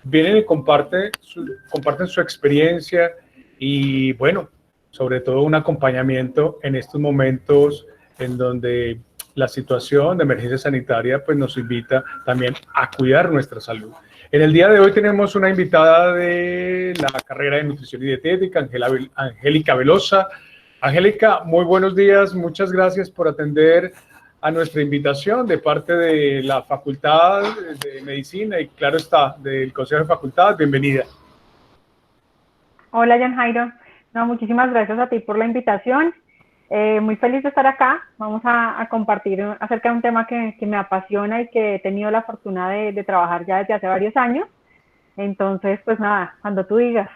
vienen y comparten su experiencia y, bueno, sobre todo un acompañamiento en estos momentos en donde la situación de emergencia sanitaria pues nos invita también a cuidar nuestra salud. En el día de hoy tenemos una invitada de la carrera de Nutrición y Dietética, Angélica Velosa. Angélica, muy buenos días, muchas gracias por atender a nuestra invitación de parte de la Facultad de Medicina y, claro está, del Consejo de Facultad. Bienvenida. Hola, Jan Jairo. No, muchísimas gracias a ti por la invitación. Muy feliz de estar acá. Vamos a compartir acerca de un tema que me apasiona y que he tenido la fortuna de trabajar ya desde hace varios años. Entonces, pues nada, cuando tú digas.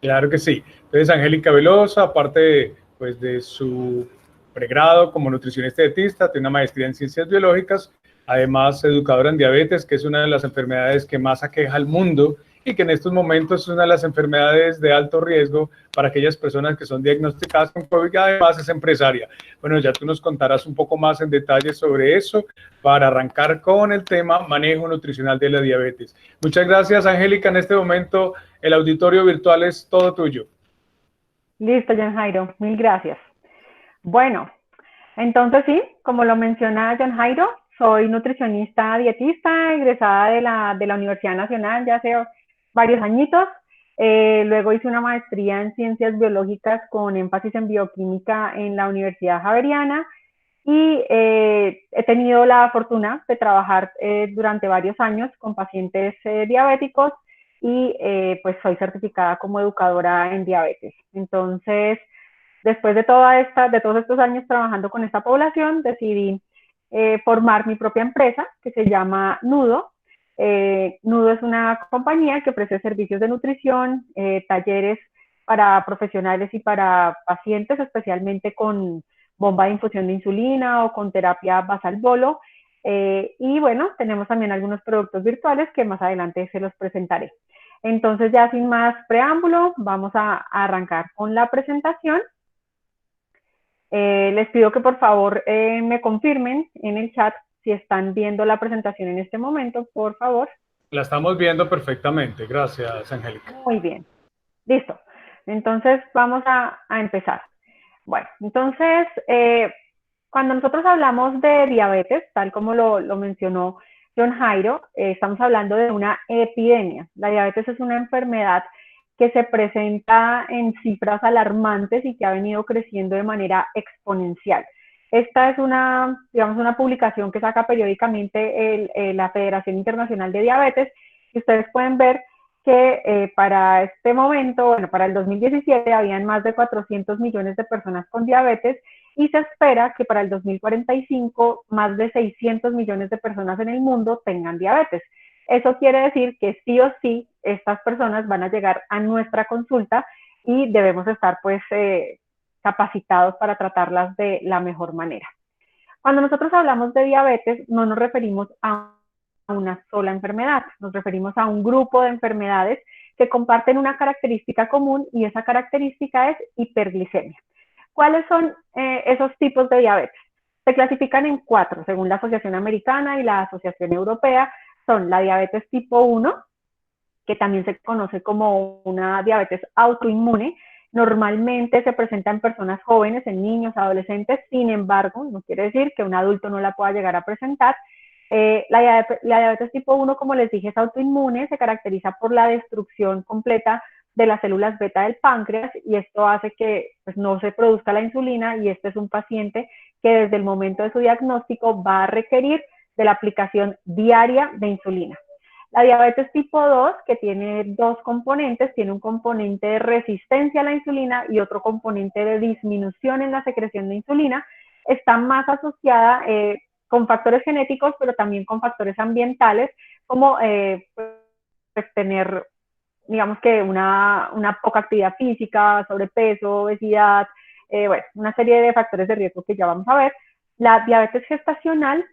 Claro que sí. Entonces, Angélica Velosa, aparte pues, de su pregrado como nutricionista dietista, tiene una maestría en ciencias biológicas, además educadora en diabetes, que es una de las enfermedades que más aqueja al mundo y que en estos momentos es una de las enfermedades de alto riesgo para aquellas personas que son diagnosticadas con COVID, y además es empresaria. Bueno, ya tú nos contarás un poco más en detalle sobre eso para arrancar con el tema manejo nutricional de la diabetes. Muchas gracias, Angélica. En este momento el auditorio virtual es todo tuyo. Listo, Jan Jairo. Mil gracias. Bueno, entonces sí, como lo menciona Jan Jairo, soy nutricionista dietista, egresada de la Universidad Nacional ya hace varios añitos. Luego hice una maestría en ciencias biológicas con énfasis en bioquímica en la Universidad Javeriana y he tenido la fortuna de trabajar durante varios años con pacientes diabéticos y pues soy certificada como educadora en diabetes. Entonces, después de todos estos años trabajando con esta población, decidí formar mi propia empresa que se llama Nudo. Nudo es una compañía que ofrece servicios de nutrición, talleres para profesionales y para pacientes, especialmente con bomba de infusión de insulina o con terapia basal bolo. Y bueno, tenemos también algunos productos virtuales que más adelante se los presentaré. Entonces, ya sin más preámbulo, vamos a arrancar con la presentación. Les pido que por favor me confirmen en el chat si están viendo la presentación en este momento, por favor. La estamos viendo perfectamente. Gracias, Angélica. Muy bien, listo. Entonces vamos a empezar. Bueno, entonces, cuando nosotros hablamos de diabetes, tal como lo mencionó John Jairo, estamos hablando de una epidemia. La diabetes es una enfermedad que se presenta en cifras alarmantes y que ha venido creciendo de manera exponencial. Esta es digamos, una publicación que saca periódicamente la Federación Internacional de Diabetes y ustedes pueden ver que para este momento, bueno, para el 2017 habían más de 400 millones de personas con diabetes y se espera que para el 2045 más de 600 millones de personas en el mundo tengan diabetes. Eso quiere decir que sí o sí estas personas van a llegar a nuestra consulta y debemos estar pues capacitados para tratarlas de la mejor manera. Cuando nosotros hablamos de diabetes no nos referimos a una sola enfermedad, nos referimos a un grupo de enfermedades que comparten una característica común y esa característica es hiperglicemia. ¿Cuáles son esos tipos de diabetes? Se clasifican en 4, según la Asociación Americana y la Asociación Europea. Son la diabetes tipo 1, que también se conoce como una diabetes autoinmune. Normalmente se presenta en personas jóvenes, en niños, adolescentes, sin embargo, no quiere decir que un adulto no la pueda llegar a presentar. La diabetes tipo 1, como les dije, es autoinmune, se caracteriza por la destrucción completa de las células beta del páncreas y esto hace que pues, no se produzca la insulina y este es un paciente que desde el momento de su diagnóstico va a requerir de la aplicación diaria de insulina. La diabetes tipo 2, que tiene dos componentes, tiene un componente de resistencia a la insulina y otro componente de disminución en la secreción de insulina, está más asociada con factores genéticos, pero también con factores ambientales, como pues, tener, digamos que una poca actividad física, sobrepeso, obesidad, bueno, una serie de factores de riesgo que ya vamos a ver. La diabetes gestacional,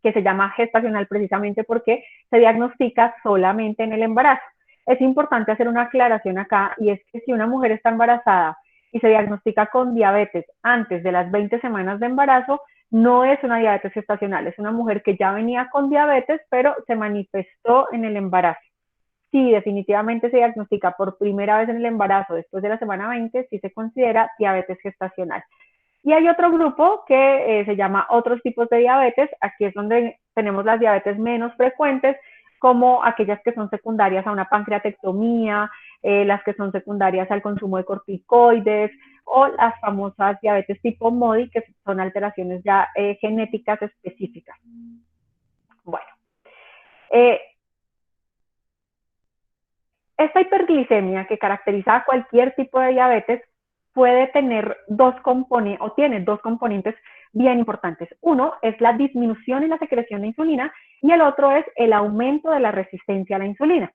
que se llama gestacional precisamente porque se diagnostica solamente en el embarazo. Es importante hacer una aclaración acá y es que si una mujer está embarazada y se diagnostica con diabetes antes de las 20 semanas de embarazo, no es una diabetes gestacional, es una mujer que ya venía con diabetes, pero se manifestó en el embarazo. sí, definitivamente se diagnostica por primera vez en el embarazo después de la semana 20, sí se considera diabetes gestacional. Y hay otro grupo que se llama otros tipos de diabetes. Aquí es donde tenemos las diabetes menos frecuentes, como aquellas que son secundarias a una pancreatectomía, las que son secundarias al consumo de corticoides, o las famosas diabetes tipo MODY, que son alteraciones ya genéticas específicas. Bueno, esta hiperglicemia que caracteriza a cualquier tipo de diabetes puede tener dos componentes, o tiene dos componentes bien importantes. Uno es la disminución en la secreción de insulina y el otro es el aumento de la resistencia a la insulina.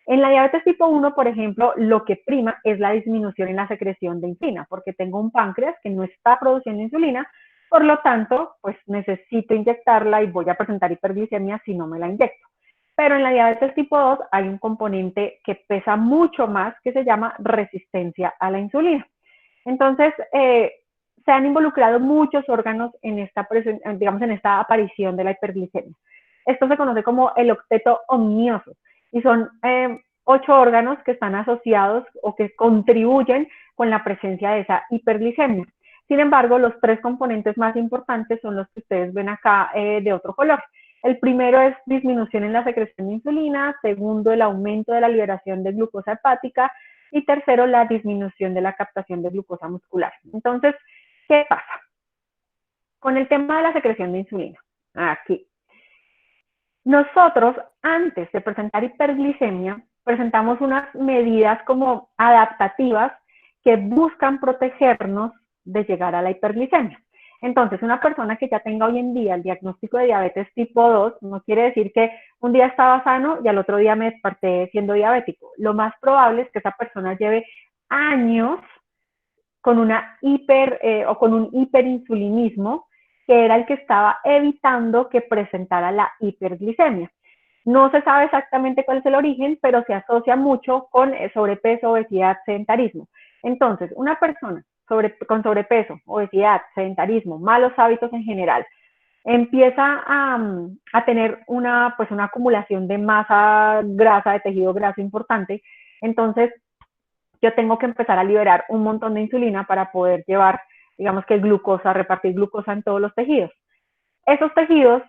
En la diabetes tipo 1, por ejemplo, lo que prima es la disminución en la secreción de insulina, porque tengo un páncreas que no está produciendo insulina, por lo tanto, pues necesito inyectarla y voy a presentar hiperglicemia si no me la inyecto. Pero en la diabetes tipo 2 hay un componente que pesa mucho más que se llama resistencia a la insulina. Entonces, se han involucrado muchos órganos en esta, digamos, en esta aparición de la hiperglicemia. Esto se conoce como el octeto omnioso y son 8 órganos que están asociados o que contribuyen con la presencia de esa hiperglicemia. Sin embargo, los 3 componentes más importantes son los que ustedes ven acá de otro color. El primero es disminución en la secreción de insulina, segundo, el aumento de la liberación de glucosa hepática y tercero, la disminución de la captación de glucosa muscular. Entonces, ¿qué pasa? Con el tema de la secreción de insulina, aquí. Nosotros, antes de presentar hiperglicemia, presentamos unas medidas como adaptativas que buscan protegernos de llegar a la hiperglicemia. Entonces, una persona que ya tenga hoy en día el diagnóstico de diabetes tipo 2 no quiere decir que un día estaba sano y al otro día me desperté siendo diabético. Lo más probable es que esa persona lleve años con una o con un hiperinsulinismo, que era el que estaba evitando que presentara la hiperglicemia. No se sabe exactamente cuál es el origen, pero se asocia mucho con sobrepeso, obesidad, sedentarismo. Entonces, una persona con sobrepeso, obesidad, sedentarismo, malos hábitos en general, empieza a tener pues una acumulación de masa grasa, de tejido graso importante. Entonces, yo tengo que empezar a liberar un montón de insulina para poder llevar, digamos que glucosa, repartir glucosa en todos los tejidos. Esos tejidos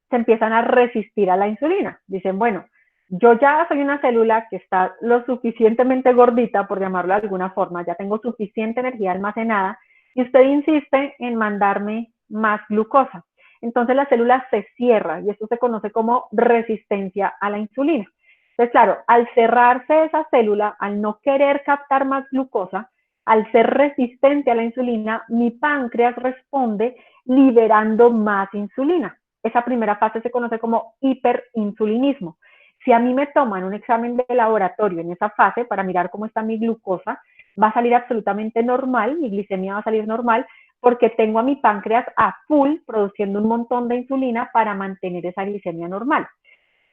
se empiezan a resistir a la insulina. Dicen, bueno, yo ya soy una célula que está lo suficientemente gordita, por llamarlo de alguna forma, ya tengo suficiente energía almacenada, y usted insiste en mandarme más glucosa. Entonces la célula se cierra, y esto se conoce como resistencia a la insulina. Entonces, claro, al cerrarse esa célula, al no querer captar más glucosa, al ser resistente a la insulina, mi páncreas responde liberando más insulina. Esa primera fase se conoce como hiperinsulinismo. Si a mí me toman un examen de laboratorio en esa fase para mirar cómo está mi glucosa, va a salir absolutamente normal, mi glicemia va a salir normal, porque tengo a mi páncreas a full produciendo un montón de insulina para mantener esa glicemia normal.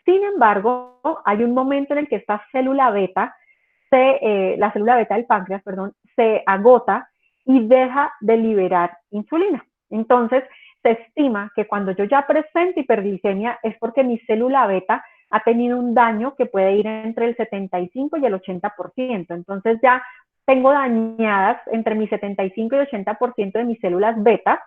Sin embargo, hay un momento en el que esta célula beta, la célula beta del páncreas, perdón, se agota y deja de liberar insulina. Entonces, se estima que cuando yo ya presento hiperglicemia es porque mi célula beta ha tenido un daño que puede ir entre el 75 y el 80%. Entonces ya tengo dañadas entre mi 75 y 80% de mis células beta.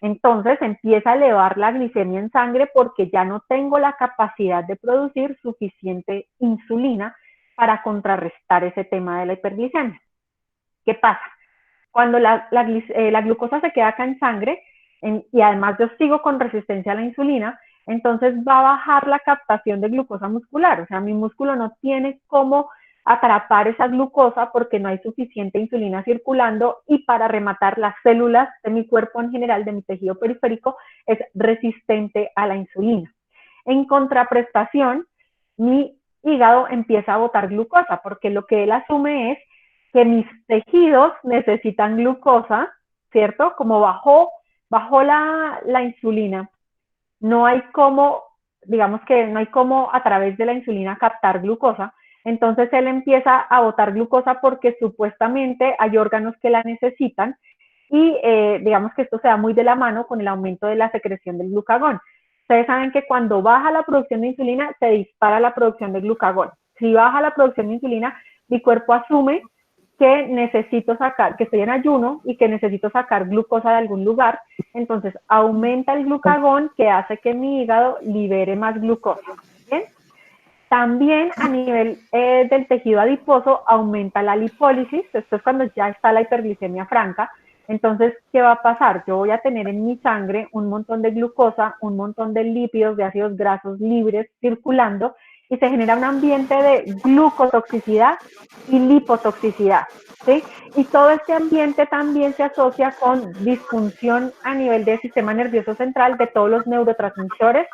Entonces empieza a elevar la glicemia en sangre porque ya no tengo la capacidad de producir suficiente insulina para contrarrestar ese tema de la hiperglicemia. ¿Qué pasa? Cuando la glucosa se queda acá en sangre y además yo sigo con resistencia a la insulina, entonces va a bajar la captación de glucosa muscular. O sea, mi músculo no tiene cómo atrapar esa glucosa porque no hay suficiente insulina circulando, y para rematar, las células de mi cuerpo en general, de mi tejido periférico, es resistente a la insulina. En contraprestación, mi hígado empieza a botar glucosa porque lo que él asume es que mis tejidos necesitan glucosa, ¿cierto? Como bajó la insulina, no hay cómo, digamos que no hay cómo a través de la insulina captar glucosa. Entonces él empieza a botar glucosa porque supuestamente hay órganos que la necesitan, y digamos que esto se da muy de la mano con el aumento de la secreción del glucagón. Ustedes saben que cuando baja la producción de insulina, se dispara la producción de glucagón. Si baja la producción de insulina, mi cuerpo asume que necesito sacar, que estoy en ayuno y que necesito sacar glucosa de algún lugar, entonces aumenta el glucagón que hace que mi hígado libere más glucosa. ¿Bien? También a nivel del tejido adiposo aumenta la lipólisis, esto es cuando ya está la hiperglicemia franca. Entonces, ¿qué va a pasar? Yo voy a tener en mi sangre un montón de glucosa, un montón de lípidos, de ácidos grasos libres circulando y se genera un ambiente de glucotoxicidad y lipotoxicidad, ¿sí? Y todo este ambiente también se asocia con disfunción a nivel del sistema nervioso central de todos los neurotransmisores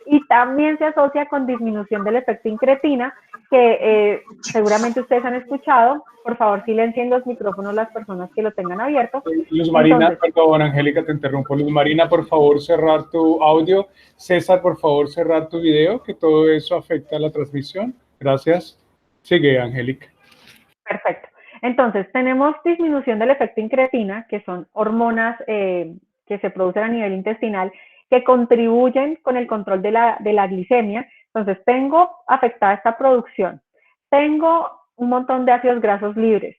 y también se asocia con disminución del efecto incretina, que seguramente ustedes han escuchado. Por favor, silencien los micrófonos las personas que lo tengan abierto. Luz Marina, Entonces, perdón, Angélica, te interrumpo. Luz Marina, por favor, cerrar tu audio. César, por favor, cerrar tu video, que todo eso afecta a la transmisión. Gracias. Sigue, Angélica. perfecto. Entonces, tenemos disminución del efecto incretina, que son hormonas que se producen a nivel intestinal, que contribuyen con el control de la glicemia. Entonces, tengo afectada esta producción. Tengo un montón de ácidos grasos libres.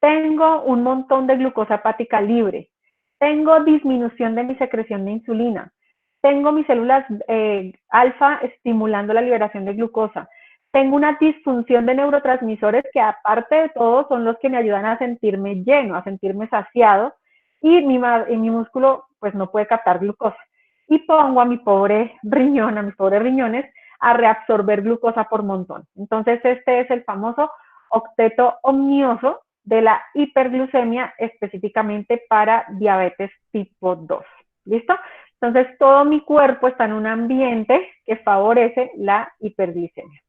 Tengo un montón de glucosa hepática libre. Tengo disminución de mi secreción de insulina. Tengo mis células alfa estimulando la liberación de glucosa. Tengo una disfunción de neurotransmisores que aparte de todo son los que me ayudan a sentirme lleno, a sentirme saciado y mi músculo pues no puede captar glucosa. Y pongo a mi pobre riñón, a mis pobres riñones a reabsorber glucosa por montón. Entonces este es el famoso octeto omnioso de la hiperglucemia específicamente para diabetes tipo 2. ¿Listo? Entonces todo mi cuerpo está en un ambiente que favorece la hiperglicemia.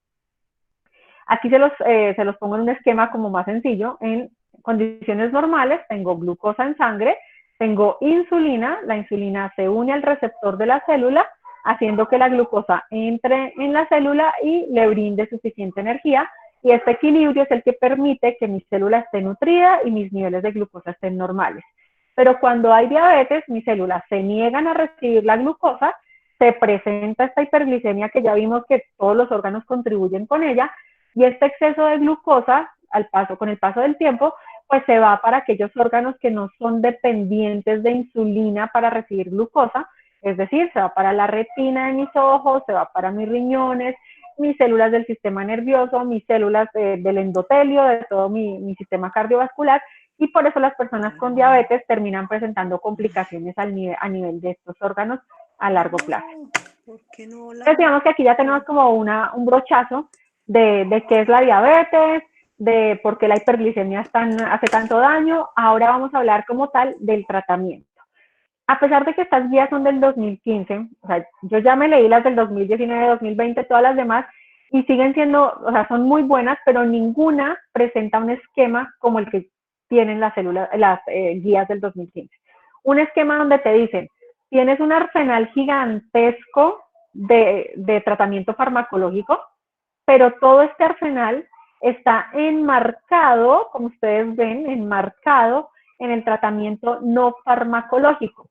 Aquí se los pongo en un esquema como más sencillo. En condiciones normales tengo glucosa en sangre, tengo insulina, la insulina se une al receptor de la célula, haciendo que la glucosa entre en la célula y le brinde suficiente energía, y este equilibrio es el que permite que mi célula esté nutrida y mis niveles de glucosa estén normales. Pero cuando hay diabetes, mis células se niegan a recibir la glucosa, se presenta esta hiperglicemia que ya vimos que todos los órganos contribuyen con ella, y este exceso de glucosa, con el paso del tiempo, pues se va para aquellos órganos que no son dependientes de insulina para recibir glucosa, es decir, se va para la retina de mis ojos, se va para mis riñones, mis células del sistema nervioso, mis células del endotelio, de todo mi sistema cardiovascular, y por eso las personas con diabetes terminan presentando complicaciones a nivel de estos órganos a largo plazo. Entonces digamos que aquí ya tenemos como un brochazo de qué es la diabetes, de por qué la hiperglicemia hace tanto daño. Ahora vamos a hablar como tal del tratamiento. A pesar de que estas guías son del 2015, o sea, yo ya me leí las del 2019, 2020, todas las demás, y siguen siendo, o sea, son muy buenas, pero ninguna presenta un esquema como el que tienen las guías del 2015. Un esquema donde te dicen, tienes un arsenal gigantesco de tratamiento farmacológico, pero todo este arsenal está enmarcado, como ustedes ven, enmarcado en el tratamiento no farmacológico.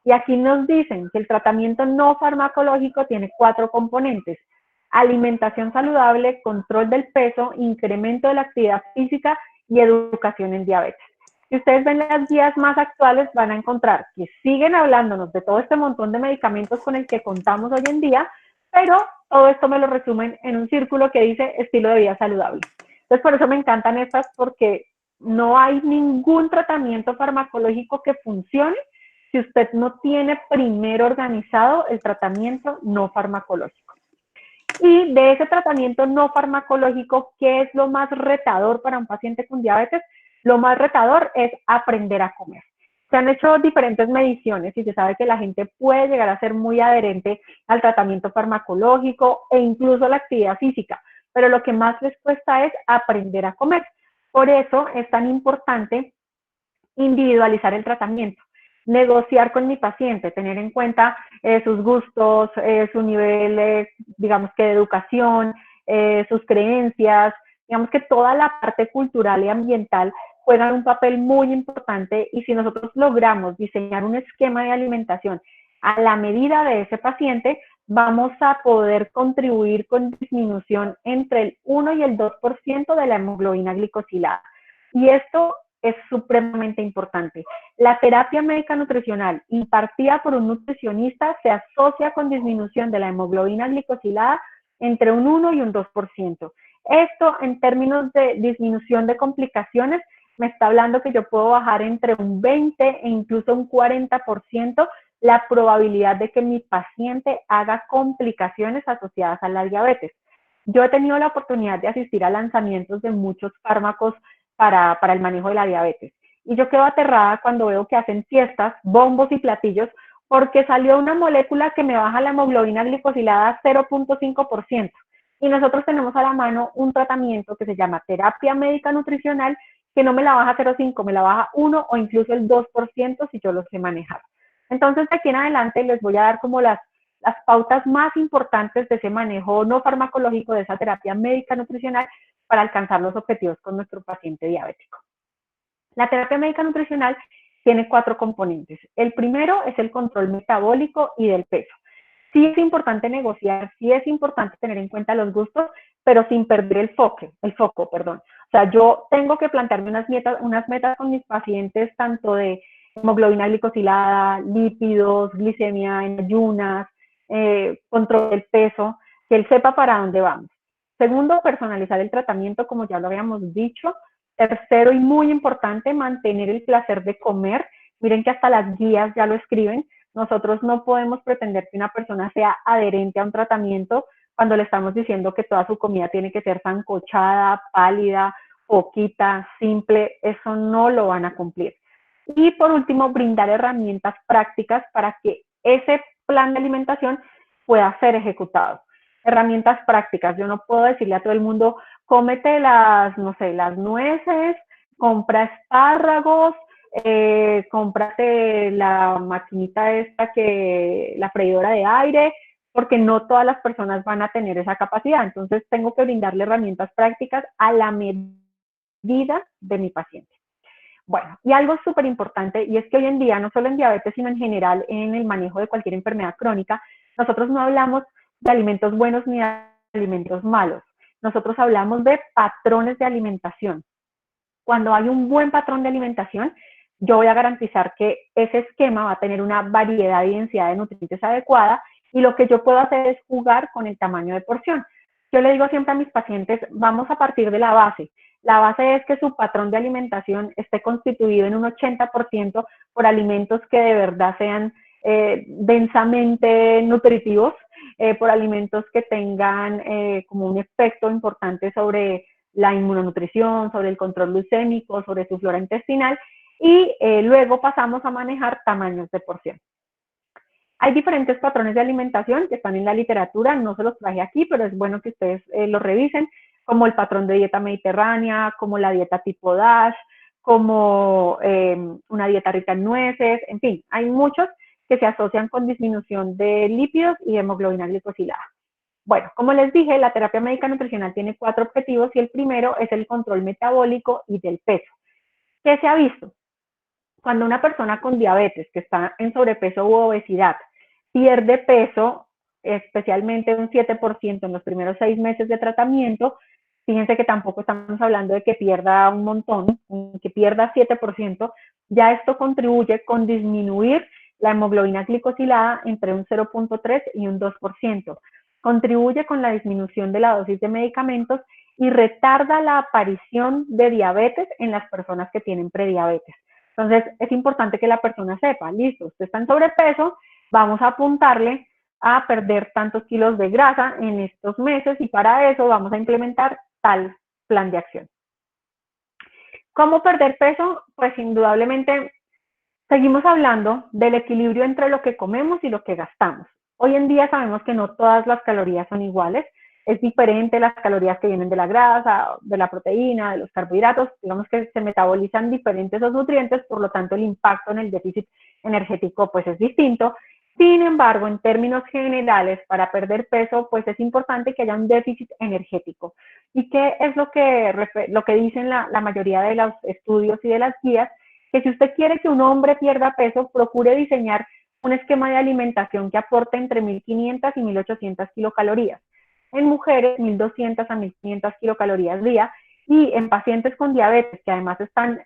Y aquí nos dicen que el tratamiento no farmacológico tiene 4 componentes: alimentación saludable, control del peso, incremento de la actividad física y educación en diabetes. Si ustedes ven las guías más actuales, van a encontrar que siguen hablándonos de todo este montón de medicamentos con el que contamos hoy en día, pero todo esto me lo resumen en un círculo que dice estilo de vida saludable. Entonces, por eso me encantan estas, porque no hay ningún tratamiento farmacológico que funcione si usted no tiene primero organizado el tratamiento no farmacológico. Y de ese tratamiento no farmacológico, ¿qué es lo más retador para un paciente con diabetes? Lo más retador es aprender a comer. Se han hecho diferentes mediciones y se sabe que la gente puede llegar a ser muy adherente al tratamiento farmacológico e incluso a la actividad física, pero lo que más les cuesta es aprender a comer. Por eso es tan importante individualizar el tratamiento, negociar con mi paciente, tener en cuenta sus gustos, su nivel, digamos que de educación, sus creencias, digamos que toda la parte cultural y ambiental juegan un papel muy importante, y si nosotros logramos diseñar un esquema de alimentación a la medida de ese paciente, vamos a poder contribuir con disminución entre el 1 y el 2% de la hemoglobina glicosilada. Y esto es supremamente importante. La terapia médica nutricional impartida por un nutricionista se asocia con disminución de la hemoglobina glicosilada entre un 1 y un 2%. Esto, en términos de disminución de complicaciones, me está hablando que yo puedo bajar entre un 20 e incluso un 40% la probabilidad de que mi paciente haga complicaciones asociadas a la diabetes. Yo he tenido la oportunidad de asistir a lanzamientos de muchos fármacos para el manejo de la diabetes. Y yo quedo aterrada cuando veo que hacen fiestas, bombos y platillos, porque salió una molécula que me baja la hemoglobina glicosilada a 0.5%. Y nosotros tenemos a la mano un tratamiento que se llama terapia médica nutricional, que no me la baja 0.5, me la baja 1 o incluso el 2% si yo lo sé manejar. Entonces, de aquí en adelante les voy a dar como las pautas más importantes de ese manejo no farmacológico, de esa terapia médica nutricional, para alcanzar los objetivos con nuestro paciente diabético. La terapia médica nutricional tiene 4 componentes. El primero es el control metabólico y del peso. Sí es importante negociar, sí es importante tener en cuenta los gustos, pero sin perder el foco. O sea, yo tengo que plantearme unas metas con mis pacientes, tanto de hemoglobina glicosilada, lípidos, glicemia en ayunas, control del peso, que él sepa para dónde vamos. Segundo, personalizar el tratamiento, como ya lo habíamos dicho. Tercero, y muy importante, mantener el placer de comer. Miren que hasta las guías ya lo escriben. Nosotros no podemos pretender que una persona sea adherente a un tratamiento cuando le estamos diciendo que toda su comida tiene que ser sancochada, pálida, poquita, simple. Eso no lo van a cumplir. Y por último, brindar herramientas prácticas para que ese plan de alimentación pueda ser ejecutado. Herramientas prácticas. Yo no puedo decirle a todo el mundo, cómete las nueces, compra espárragos, cómprate la maquinita esta, la freidora de aire, porque no todas las personas van a tener esa capacidad. Entonces tengo que brindarle herramientas prácticas a la medida de mi paciente. Bueno, y algo súper importante, y es que hoy en día, no solo en diabetes, sino en general en el manejo de cualquier enfermedad crónica, nosotros no hablamos de alimentos buenos ni de alimentos malos. Nosotros hablamos de patrones de alimentación. Cuando hay un buen patrón de alimentación, yo voy a garantizar que ese esquema va a tener una variedad y densidad de nutrientes adecuada, y lo que yo puedo hacer es jugar con el tamaño de porción. Yo le digo siempre a mis pacientes, vamos a partir de la base. La base es que su patrón de alimentación esté constituido en un 80% por alimentos que de verdad sean densamente nutritivos, por alimentos que tengan como un efecto importante sobre la inmunonutrición, sobre el control glucémico, sobre su flora intestinal, y luego pasamos a manejar tamaños de porción. Hay diferentes patrones de alimentación que están en la literatura, no se los traje aquí, pero es bueno que ustedes los revisen, como el patrón de dieta mediterránea, como la dieta tipo DASH, como una dieta rica en nueces, en fin, hay muchos que se asocian con disminución de lípidos y de hemoglobina glicosilada. Bueno, como les dije, la terapia médica nutricional tiene 4 objetivos y el primero es el control metabólico y del peso. ¿Qué se ha visto? Cuando una persona con diabetes que está en sobrepeso u obesidad pierde peso, especialmente un 7% en los primeros 6 meses de tratamiento, fíjense que tampoco estamos hablando de que pierda un montón, que pierda 7%, ya esto contribuye con disminuir la hemoglobina glicosilada entre un 0.3 y un 2%. Contribuye con la disminución de la dosis de medicamentos y retarda la aparición de diabetes en las personas que tienen prediabetes. Entonces, es importante que la persona sepa, listo, usted está en sobrepeso, vamos a apuntarle a perder tantos kilos de grasa en estos meses y para eso vamos a implementar tal plan de acción. ¿Cómo perder peso? Pues indudablemente seguimos hablando del equilibrio entre lo que comemos y lo que gastamos. Hoy en día sabemos que no todas las calorías son iguales, es diferente las calorías que vienen de la grasa, de la proteína, de los carbohidratos, digamos que se metabolizan diferentes los nutrientes, por lo tanto el impacto en el déficit energético pues es distinto. Sin embargo, en términos generales, para perder peso, pues es importante que haya un déficit energético. ¿Y qué es lo que dicen la mayoría de los estudios y de las guías? Que si usted quiere que un hombre pierda peso, procure diseñar un esquema de alimentación que aporta entre 1.500 y 1.800 kilocalorías. En mujeres, 1.200 a 1.500 kilocalorías día, y en pacientes con diabetes que además están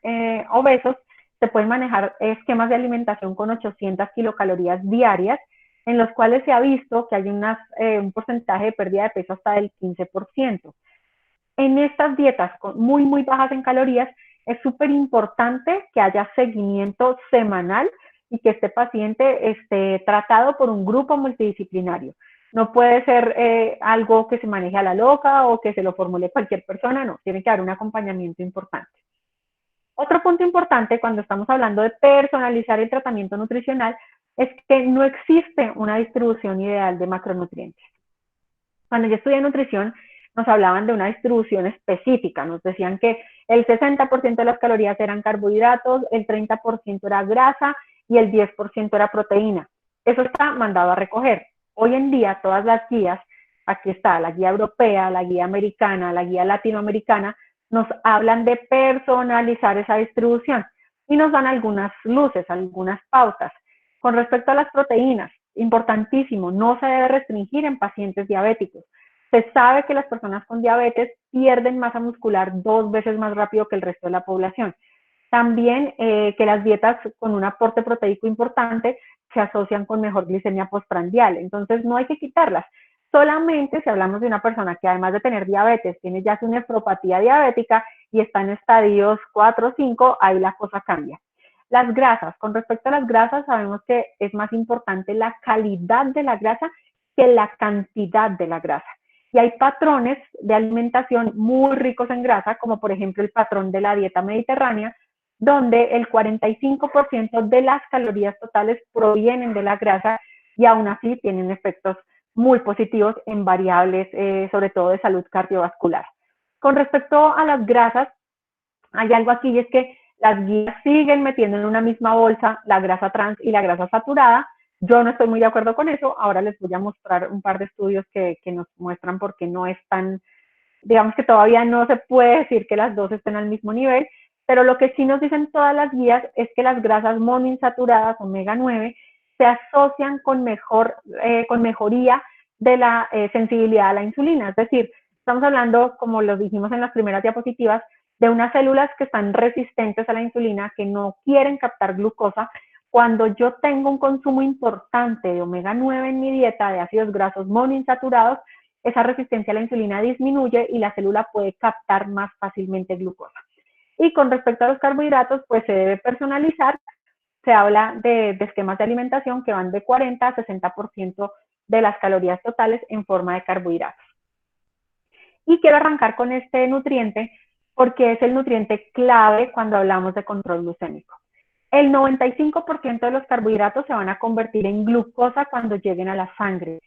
obesos, se pueden manejar esquemas de alimentación con 800 kilocalorías diarias, en los cuales se ha visto que hay un porcentaje de pérdida de peso hasta del 15%. En estas dietas muy, muy bajas en calorías, es súper importante que haya seguimiento semanal y que este paciente esté tratado por un grupo multidisciplinario. No puede ser algo que se maneje a la loca o que se lo formule cualquier persona, no, tiene que haber un acompañamiento importante. Otro punto importante cuando estamos hablando de personalizar el tratamiento nutricional es que no existe una distribución ideal de macronutrientes. Cuando yo estudié nutrición, nos hablaban de una distribución específica, nos decían que el 60% de las calorías eran carbohidratos, el 30% era grasa y el 10% era proteína. Eso está mandado a recoger. Hoy en día todas las guías, aquí está la guía europea, la guía americana, la guía latinoamericana, nos hablan de personalizar esa distribución y nos dan algunas luces, algunas pautas. Con respecto a las proteínas, importantísimo, no se debe restringir en pacientes diabéticos. Se sabe que las personas con diabetes pierden masa muscular 2 veces más rápido que el resto de la población. También que las dietas con un aporte proteico importante se asocian con mejor glicemia postprandial. Entonces no hay que quitarlas. Solamente si hablamos de una persona que además de tener diabetes, tiene ya su nefropatía diabética y está en estadios 4 o 5, ahí la cosa cambia. Las grasas, con respecto a las grasas, sabemos que es más importante la calidad de la grasa que la cantidad de la grasa. Y hay patrones de alimentación muy ricos en grasa, como por ejemplo el patrón de la dieta mediterránea, donde el 45% de las calorías totales provienen de la grasa y aún así tienen efectos muy positivos en variables, sobre todo de salud cardiovascular. Con respecto a las grasas, hay algo aquí y es que las guías siguen metiendo en una misma bolsa la grasa trans y la grasa saturada. Yo no estoy muy de acuerdo con eso. Ahora les voy a mostrar un par de estudios que nos muestran por qué no están, digamos que todavía no se puede decir que las dos estén al mismo nivel, pero lo que sí nos dicen todas las guías es que las grasas monoinsaturadas, omega 9, se asocian con mejoría de la sensibilidad a la insulina. Es decir, estamos hablando, como lo dijimos en las primeras diapositivas, de unas células que están resistentes a la insulina, que no quieren captar glucosa. Cuando yo tengo un consumo importante de omega 9 en mi dieta, de ácidos grasos monoinsaturados, esa resistencia a la insulina disminuye y la célula puede captar más fácilmente glucosa. Y con respecto a los carbohidratos, pues se debe personalizar. Se habla de esquemas de alimentación que van de 40 a 60% de las calorías totales en forma de carbohidratos. Y quiero arrancar con este nutriente porque es el nutriente clave cuando hablamos de control glucémico. El 95% de los carbohidratos se van a convertir en glucosa cuando lleguen a la sangre.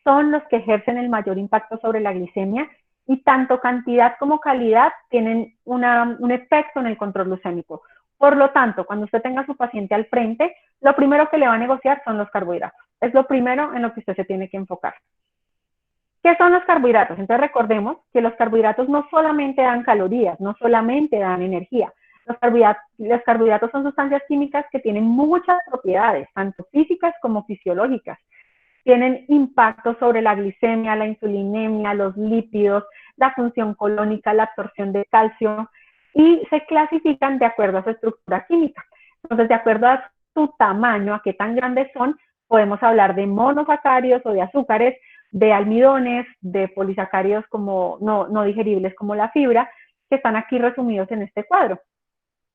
Son los que ejercen el mayor impacto sobre la glicemia y tanto cantidad como calidad tienen un efecto en el control glucémico. Por lo tanto, cuando usted tenga a su paciente al frente, lo primero que le va a negociar son los carbohidratos. Es lo primero en lo que usted se tiene que enfocar. ¿Qué son los carbohidratos? Entonces recordemos que los carbohidratos no solamente dan calorías, no solamente dan energía. Los carbohidratos son sustancias químicas que tienen muchas propiedades, tanto físicas como fisiológicas. Tienen impacto sobre la glicemia, la insulinemia, los lípidos, la función colónica, la absorción de calcio, y se clasifican de acuerdo a su estructura química. Entonces, de acuerdo a su tamaño, a qué tan grandes son, podemos hablar de monosacáridos o de azúcares, de almidones, de polisacáridos como no digeribles como la fibra, que están aquí resumidos en este cuadro.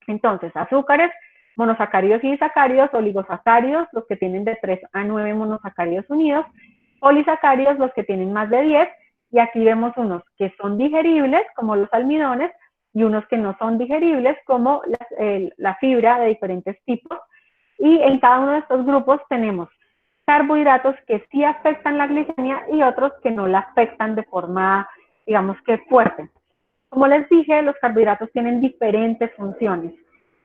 Entonces, azúcares, monosacáridos y disacáridos, oligosacáridos, los que tienen de 3 a 9 monosacáridos unidos, polisacáridos, los que tienen más de 10, y aquí vemos unos que son digeribles, como los almidones, y unos que no son digeribles, como la fibra de diferentes tipos, y en cada uno de estos grupos tenemos carbohidratos que sí afectan la glicemia y otros que no la afectan de forma, digamos que fuerte. Como les dije, los carbohidratos tienen diferentes funciones.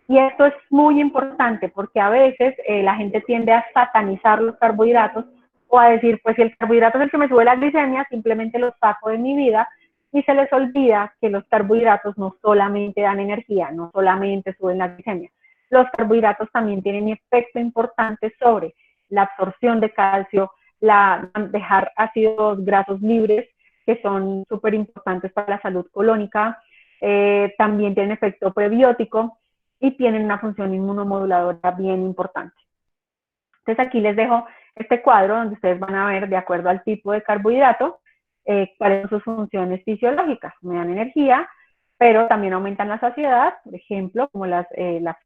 Y esto es muy importante porque a veces la gente tiende a satanizar los carbohidratos o a decir, pues si el carbohidrato es el que me sube la glicemia, simplemente los saco de mi vida, y se les olvida que los carbohidratos no solamente dan energía, no solamente suben la glicemia. Los carbohidratos también tienen efecto importante sobre la absorción de calcio, dejar ácidos grasos libres, que son súper importantes para la salud colónica. También tienen efecto prebiótico y tienen una función inmunomoduladora bien importante. Entonces aquí les dejo este cuadro donde ustedes van a ver, de acuerdo al tipo de carbohidrato, cuáles son sus funciones fisiológicas. Me dan energía, pero también aumentan la saciedad, por ejemplo, como la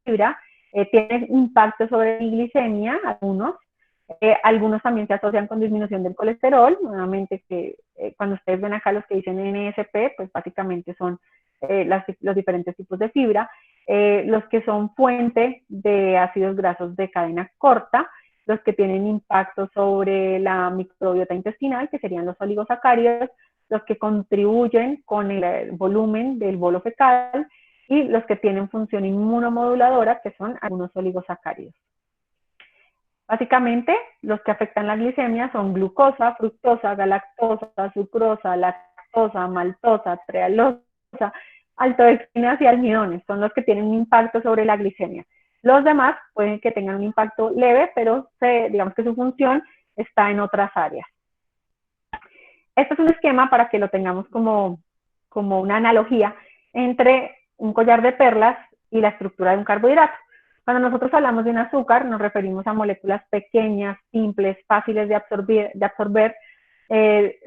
fibra. Tienen impacto sobre mi glicemia, algunos también se asocian con disminución del colesterol, nuevamente que cuando ustedes ven acá los que dicen NSP, pues básicamente son los diferentes tipos de fibra, los que son fuente de ácidos grasos de cadena corta, los que tienen impacto sobre la microbiota intestinal, que serían los oligosacáridos, los que contribuyen con el volumen del bolo fecal, y los que tienen función inmunomoduladora, que son algunos oligosacáridos. Básicamente, los que afectan la glicemia son glucosa, fructosa, galactosa, sucrosa, lactosa, maltosa, trealosa, altodexinas y almidones. Son los que tienen un impacto sobre la glicemia. Los demás pueden que tengan un impacto leve, pero digamos que su función está en otras áreas. Este es un esquema para que lo tengamos como una analogía entre un collar de perlas y la estructura de un carbohidrato. Cuando nosotros hablamos de un azúcar, nos referimos a moléculas pequeñas, simples, fáciles de absorber.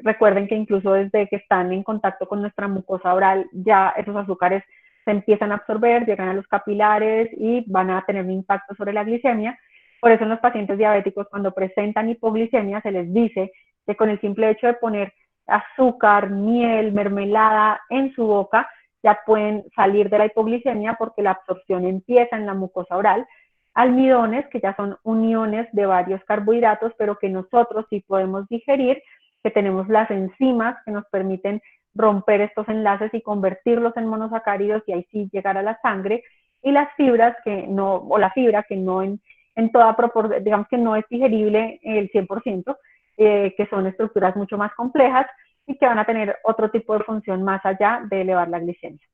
Recuerden que incluso desde que están en contacto con nuestra mucosa oral, ya esos azúcares se empiezan a absorber, llegan a los capilares y van a tener un impacto sobre la glicemia. Por eso en los pacientes diabéticos, cuando presentan hipoglicemia, se les dice que con el simple hecho de poner azúcar, miel, mermelada en su boca, ya pueden salir de la hipoglicemia porque la absorción empieza en la mucosa oral. Almidones, que ya son uniones de varios carbohidratos, pero que nosotros sí podemos digerir, que tenemos las enzimas que nos permiten romper estos enlaces y convertirlos en monosacáridos y ahí sí llegar a la sangre. Y las fibras la fibra que no en toda proporción, digamos que no es digerible el 100%, que son estructuras mucho más complejas y que van a tener otro tipo de función más allá de elevar la glicemia.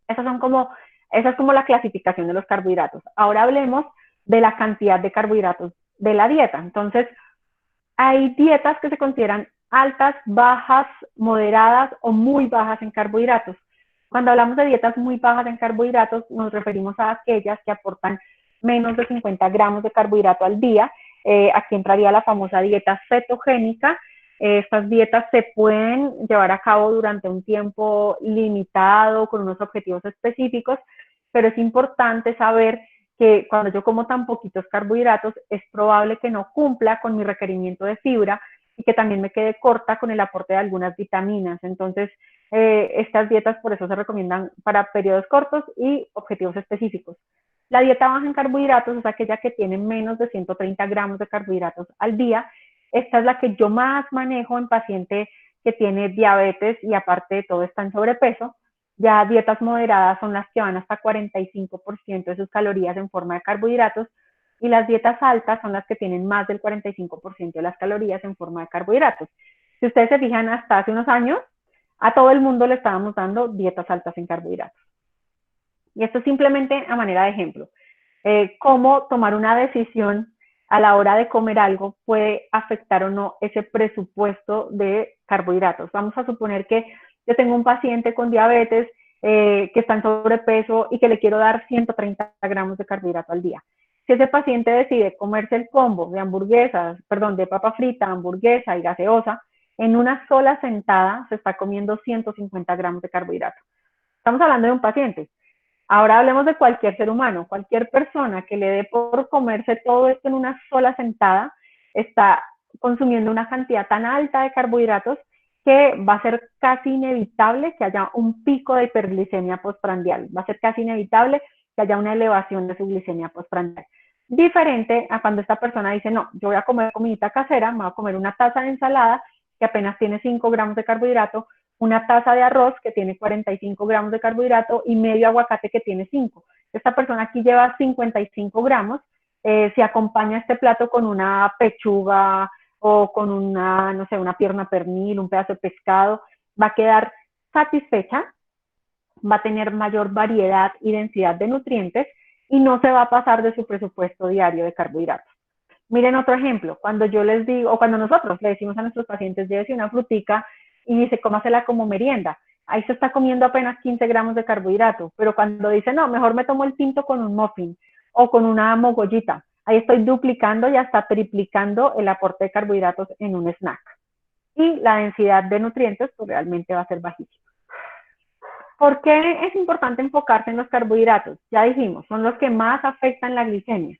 Esa es como la clasificación de los carbohidratos. Ahora hablemos de la cantidad de carbohidratos de la dieta. Entonces, hay dietas que se consideran altas, bajas, moderadas o muy bajas en carbohidratos. Cuando hablamos de dietas muy bajas en carbohidratos, nos referimos a aquellas que aportan menos de 50 gramos de carbohidrato al día. Aquí entraría la famosa dieta cetogénica. Estas dietas se pueden llevar a cabo durante un tiempo limitado, con unos objetivos específicos, pero es importante saber que cuando yo como tan poquitos carbohidratos, es probable que no cumpla con mi requerimiento de fibra y que también me quede corta con el aporte de algunas vitaminas. Entonces, estas dietas por eso se recomiendan para periodos cortos y objetivos específicos. La dieta baja en carbohidratos es aquella que tiene menos de 130 gramos de carbohidratos al día. Esta es la que yo más manejo en paciente que tiene diabetes y aparte de todo está en sobrepeso. Ya dietas moderadas son las que van hasta 45% de sus calorías en forma de carbohidratos y las dietas altas son las que tienen más del 45% de las calorías en forma de carbohidratos. Si ustedes se fijan, hasta hace unos años, a todo el mundo le estábamos dando dietas altas en carbohidratos. Y esto simplemente a manera de ejemplo. Cómo tomar una decisión a la hora de comer algo puede afectar o no ese presupuesto de carbohidratos. Vamos a suponer que yo tengo un paciente con diabetes que está en sobrepeso y que le quiero dar 130 gramos de carbohidrato al día. Si ese paciente decide comerse el combo de hamburguesas, de papa frita, hamburguesa y gaseosa, en una sola sentada se está comiendo 150 gramos de carbohidrato. Estamos hablando de un paciente. Ahora hablemos de cualquier ser humano. Cualquier persona que le dé por comerse todo esto en una sola sentada está consumiendo una cantidad tan alta de carbohidratos que va a ser casi inevitable que haya un pico de hiperglicemia postprandial. Va a ser casi inevitable que haya una elevación de su glicemia postprandial. Diferente a cuando esta persona dice, no, yo voy a comer comidita casera, me voy a comer una taza de ensalada que apenas tiene 5 gramos de carbohidrato, una taza de arroz que tiene 45 gramos de carbohidrato y medio aguacate que tiene 5. Esta persona aquí lleva 55 gramos, se acompaña este plato con una pechuga o con una, no sé, una pierna pernil, un pedazo de pescado, va a quedar satisfecha, va a tener mayor variedad y densidad de nutrientes y no se va a pasar de su presupuesto diario de carbohidratos. Miren otro ejemplo, cuando yo les digo, o cuando nosotros le decimos a nuestros pacientes, llévese una frutica y dice, cómasela como merienda. Ahí se está comiendo apenas 15 gramos de carbohidrato, pero cuando dice, no, mejor me tomo el tinto con un muffin o con una mogollita, ahí estoy duplicando y hasta triplicando el aporte de carbohidratos en un snack. Y la densidad de nutrientes pues realmente va a ser bajísima. ¿Por qué es importante enfocarse en los carbohidratos? Ya dijimos, son los que más afectan la glicemia.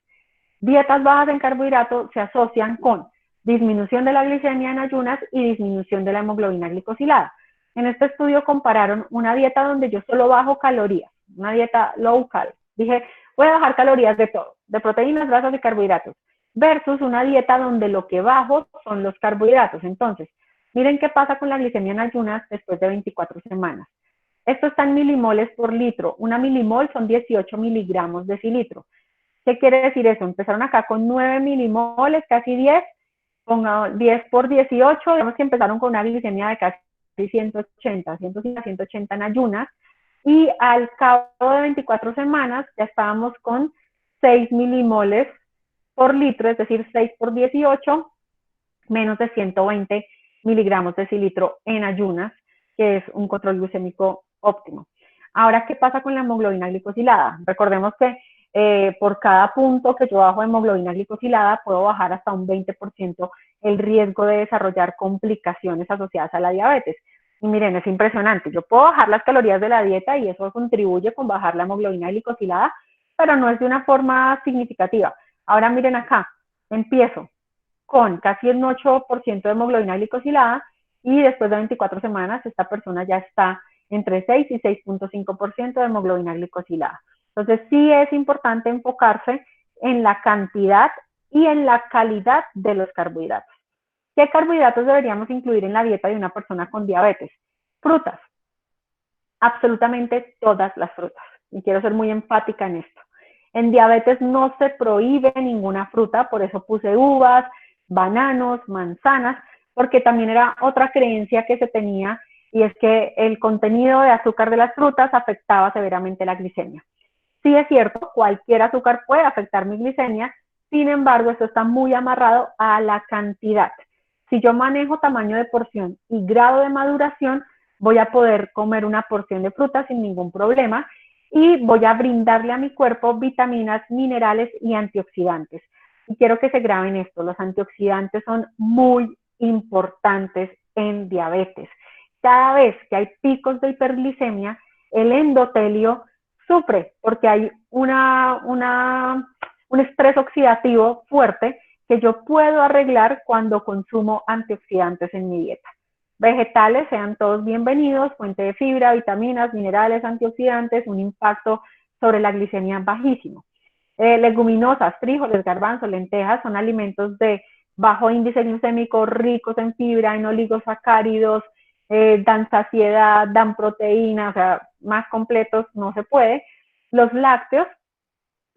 Dietas bajas en carbohidratos se asocian con disminución de la glicemia en ayunas y disminución de la hemoglobina glicosilada. En este estudio compararon una dieta donde yo solo bajo calorías, una dieta low carb. Dije, voy a bajar calorías de todo, de proteínas, grasas y carbohidratos, versus una dieta donde lo que bajo son los carbohidratos. Entonces, miren qué pasa con la glicemia en ayunas después de 24 semanas. Esto está en milimoles por litro. Una milimol son 18 miligramos de decilitro. ¿Qué quiere decir eso? Empezaron acá con 9 milimoles, casi 10, con 10 por 18, digamos que empezaron con una glicemia de casi 180, 180 en ayunas, y al cabo de 24 semanas ya estábamos con 6 milimoles por litro, es decir, 6 por 18, menos de 120 miligramos de decilitro en ayunas, que es un control glucémico óptimo. Ahora, ¿qué pasa con la hemoglobina glicosilada? Recordemos que por cada punto que yo bajo de hemoglobina glicosilada, puedo bajar hasta un 20% el riesgo de desarrollar complicaciones asociadas a la diabetes. Y miren, es impresionante. Yo puedo bajar las calorías de la dieta y eso contribuye con bajar la hemoglobina glicosilada, pero no es de una forma significativa. Ahora miren acá, empiezo con casi un 8% de hemoglobina glicosilada y después de 24 semanas esta persona ya está entre 6 y 6.5% de hemoglobina glicosilada. Entonces sí es importante enfocarse en la cantidad y en la calidad de los carbohidratos. ¿Qué carbohidratos deberíamos incluir en la dieta de una persona con diabetes? Frutas, absolutamente todas las frutas. Y quiero ser muy enfática en esto. En diabetes no se prohíbe ninguna fruta, por eso puse uvas, bananos, manzanas, porque también era otra creencia que se tenía, y es que el contenido de azúcar de las frutas afectaba severamente la glicemia. Sí es cierto, cualquier azúcar puede afectar mi glicemia, sin embargo, esto está muy amarrado a la cantidad. Si yo manejo tamaño de porción y grado de maduración, voy a poder comer una porción de fruta sin ningún problema y voy a brindarle a mi cuerpo vitaminas, minerales y antioxidantes. Y quiero que se graben esto, los antioxidantes son muy importantes en diabetes. Cada vez que hay picos de hiperglicemia, el endotelio sufre porque hay un estrés oxidativo fuerte que yo puedo arreglar cuando consumo antioxidantes en mi dieta. Vegetales, sean todos bienvenidos, fuente de fibra, vitaminas, minerales, antioxidantes, un impacto sobre la glicemia bajísimo. Leguminosas, frijoles, garbanzos, lentejas son alimentos de bajo índice glucémico, ricos en fibra, en oligosacáridos, dan saciedad, dan proteína, o sea, más completos no se puede. Los lácteos,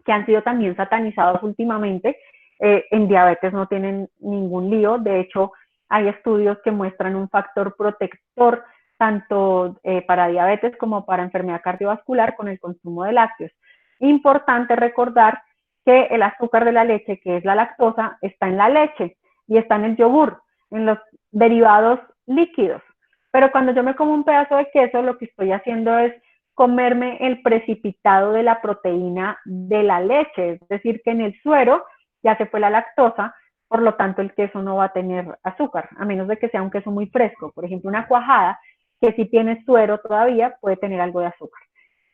que han sido también satanizados últimamente, en diabetes no tienen ningún lío. De hecho, hay estudios que muestran un factor protector tanto para diabetes como para enfermedad cardiovascular con el consumo de lácteos. Importante recordar que el azúcar de la leche, que es la lactosa, está en la leche y está en el yogur, en los derivados líquidos. Pero cuando yo me como un pedazo de queso, lo que estoy haciendo es comerme el precipitado de la proteína de la leche, es decir, que en el suero ya se fue la lactosa, por lo tanto el queso no va a tener azúcar, a menos de que sea un queso muy fresco. Por ejemplo, una cuajada, que si tiene suero todavía, puede tener algo de azúcar.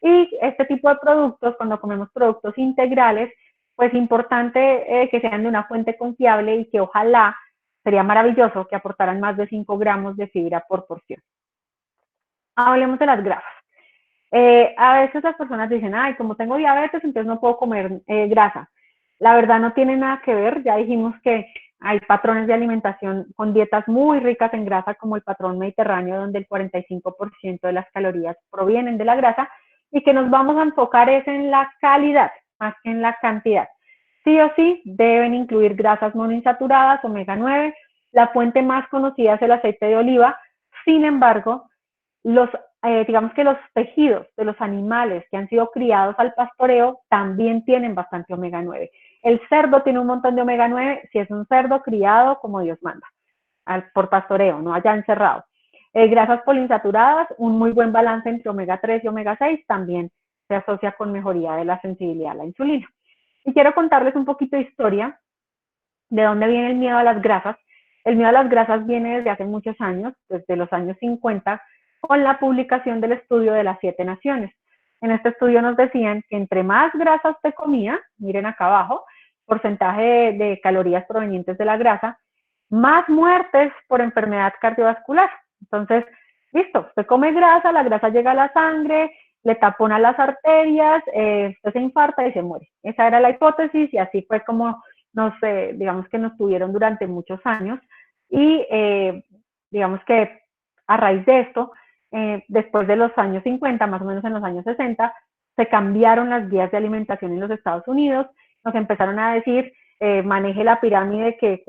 Y este tipo de productos, cuando comemos productos integrales, pues es importante que sean de una fuente confiable y que ojalá, sería maravilloso que aportaran más de 5 gramos de fibra por porción. Hablemos de las grasas. A veces las personas dicen, ay, como tengo diabetes, entonces no puedo comer grasa. La verdad no tiene nada que ver, ya dijimos que hay patrones de alimentación con dietas muy ricas en grasa, como el patrón mediterráneo, donde el 45% de las calorías provienen de la grasa, y que nos vamos a enfocar es en la calidad, más que en la cantidad. Sí o sí, deben incluir grasas monoinsaturadas, omega 9, la fuente más conocida es el aceite de oliva. Sin embargo, digamos que los tejidos de los animales que han sido criados al pastoreo también tienen bastante omega 9. el cerdo tiene un montón de omega 9 si es un cerdo criado como Dios manda, por pastoreo, no allá encerrado. Grasas poliinsaturadas, un muy buen balance entre omega 3 y omega 6 también se asocia con mejoría de la sensibilidad a la insulina. Y quiero contarles un poquito de historia de dónde viene el miedo a las grasas. El miedo a las grasas viene desde hace muchos años, desde los años 50, con la publicación del estudio de las 7 naciones. En este estudio nos decían que entre más grasas te comía, miren acá abajo, porcentaje de calorías provenientes de la grasa, más muertes por enfermedad cardiovascular. Entonces, listo, usted come grasa, la grasa llega a la sangre, le tapona las arterias, usted se infarta y se muere. Esa era la hipótesis y así fue como digamos que nos tuvieron durante muchos años y digamos que a raíz de esto, después de los años 50, más o menos en los años 60, se cambiaron las guías de alimentación en los Estados Unidos, nos empezaron a decir, maneje la pirámide que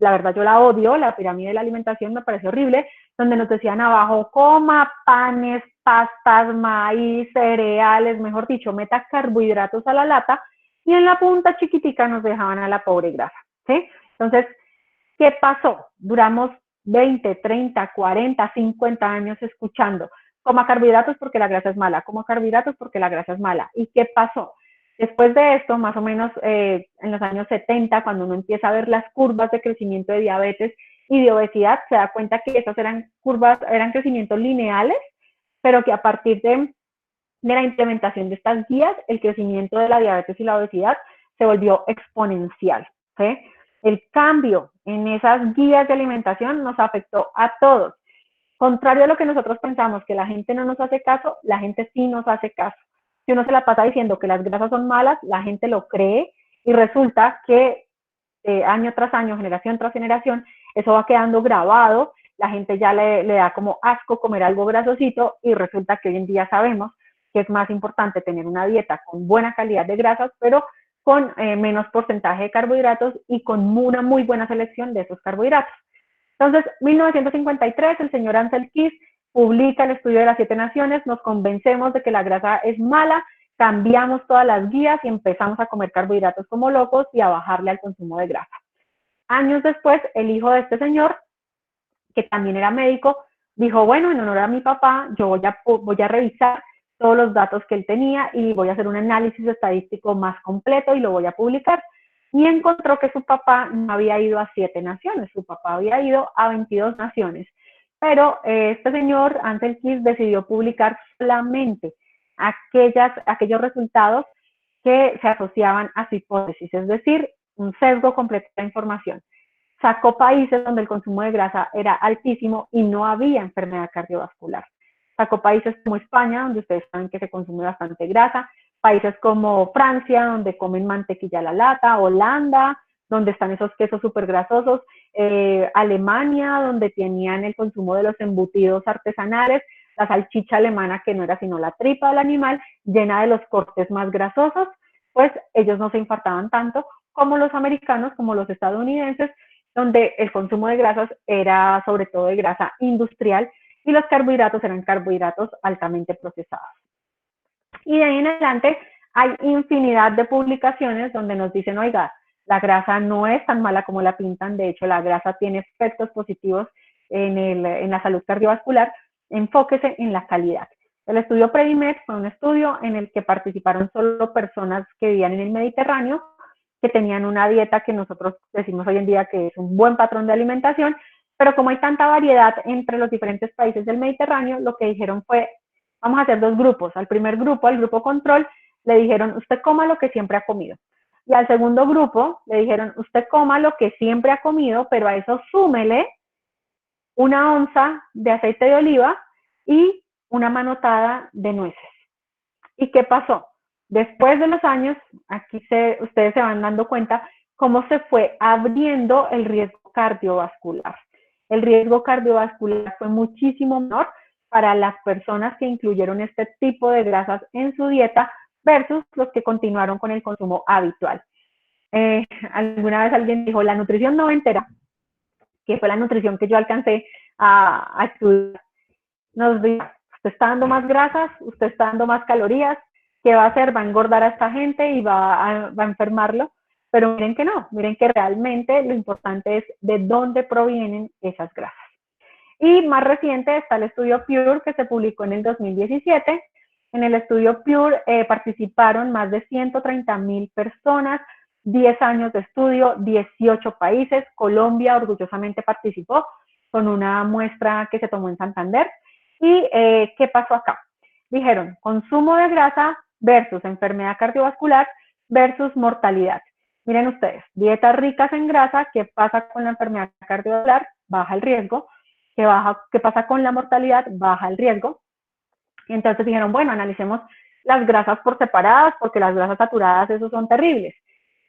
la verdad yo la odio, la pirámide de la alimentación me parece horrible, donde nos decían abajo, coma panes, pastas, maíz, cereales, mejor dicho, meta carbohidratos a la lata, y en la punta chiquitica nos dejaban a la pobre grasa, ¿sí? Entonces, ¿qué pasó? Duramos 20, 30, 40, 50 años escuchando, coma carbohidratos porque la grasa es mala, coma carbohidratos porque la grasa es mala. ¿Y qué pasó? Después de esto, más o menos en los años 70, cuando uno empieza a ver las curvas de crecimiento de diabetes y de obesidad, se da cuenta que esas eran curvas, eran crecimientos lineales, pero que a partir de la implementación de estas guías, el crecimiento de la diabetes y la obesidad se volvió exponencial, ¿sí? El cambio en esas guías de alimentación nos afectó a todos. Contrario a lo que nosotros pensamos, que la gente no nos hace caso, la gente sí nos hace caso. Si uno se la pasa diciendo que las grasas son malas, la gente lo cree y resulta que año tras año, generación tras generación, eso va quedando grabado, la gente ya le da como asco comer algo grasosito y resulta que hoy en día sabemos que es más importante tener una dieta con buena calidad de grasas, pero con menos porcentaje de carbohidratos y con una muy buena selección de esos carbohidratos. Entonces, 1953, el señor Ansel Keys publica el estudio de las 7 naciones, nos convencemos de que la grasa es mala, cambiamos todas las guías y empezamos a comer carbohidratos como locos y a bajarle al consumo de grasa. Años después, el hijo de este señor, que también era médico, dijo, bueno, en honor a mi papá, yo voy a revisar todos los datos que él tenía y voy a hacer un análisis estadístico más completo y lo voy a publicar. Y encontró que su papá no había ido a 7 naciones, su papá había ido a 22 naciones. Pero este señor, Ansel Keys, decidió publicar solamente aquellos resultados que se asociaban a su hipótesis, es decir, un sesgo completo de información. Sacó países donde el consumo de grasa era altísimo y no había enfermedad cardiovascular. Sacó países como España, donde ustedes saben que se consume bastante grasa, países como Francia, donde comen mantequilla a la lata, Holanda, donde están esos quesos súper grasosos, Alemania, donde tenían el consumo de los embutidos artesanales, la salchicha alemana, que no era sino la tripa del animal, llena de los cortes más grasosos, pues ellos no se infartaban tanto como los americanos, como los estadounidenses, donde el consumo de grasas era sobre todo de grasa industrial y los carbohidratos eran carbohidratos altamente procesados. Y de ahí en adelante hay infinidad de publicaciones donde nos dicen, oiga, la grasa no es tan mala como la pintan, de hecho la grasa tiene efectos positivos en la salud cardiovascular, enfóquese en la calidad. El estudio Predimed fue un estudio en el que participaron solo personas que vivían en el Mediterráneo, que tenían una dieta que nosotros decimos hoy en día que es un buen patrón de alimentación, pero como hay tanta variedad entre los diferentes países del Mediterráneo, lo que dijeron fue, vamos a hacer 2 grupos. Al primer grupo, al grupo control, le dijeron, usted coma lo que siempre ha comido. Y al segundo grupo le dijeron, usted coma lo que siempre ha comido, pero a eso súmele 1 onza de aceite de oliva y una manotada de nueces. ¿Y qué pasó? Después de los años, aquí ustedes se van dando cuenta cómo se fue abriendo el riesgo cardiovascular. El riesgo cardiovascular fue muchísimo menor para las personas que incluyeron este tipo de grasas en su dieta versus los que continuaron con el consumo habitual. Alguna vez alguien dijo, la nutrición noventera, que fue la nutrición que yo alcancé a estudiar, nos dijo, usted está dando más grasas, usted está dando más calorías, ¿qué va a hacer? Va a engordar a esta gente y va a enfermarlo. Pero miren que no, miren que realmente lo importante es de dónde provienen esas grasas. Y más reciente está el estudio Pure, que se publicó en el 2017. En el estudio Pure participaron más de 130,000 personas, 10 años de estudio, 18 países. Colombia orgullosamente participó con una muestra que se tomó en Santander. ¿Y qué pasó acá? Dijeron, consumo de grasa versus enfermedad cardiovascular versus mortalidad. Miren ustedes, dietas ricas en grasa, ¿qué pasa con la enfermedad cardiovascular? Baja el riesgo. ¿Qué pasa con la mortalidad? Baja el riesgo. Y entonces dijeron, bueno, analicemos las grasas por separadas, porque las grasas saturadas, esos son terribles.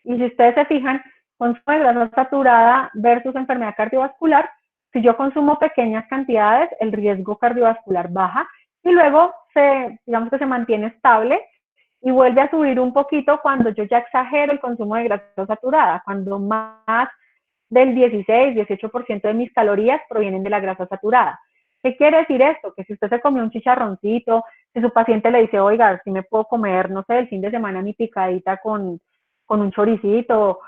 Y si ustedes se fijan, consumo de grasa saturada versus enfermedad cardiovascular, si yo consumo pequeñas cantidades, el riesgo cardiovascular baja y luego digamos que se mantiene estable y vuelve a subir un poquito cuando yo ya exagero el consumo de grasa saturada, cuando más del 16-18% de mis calorías provienen de la grasa saturada. ¿Qué quiere decir esto? Que si usted se comió un chicharroncito, si su paciente le dice, oiga, si me puedo comer, no sé, el fin de semana mi picadita con un choricito,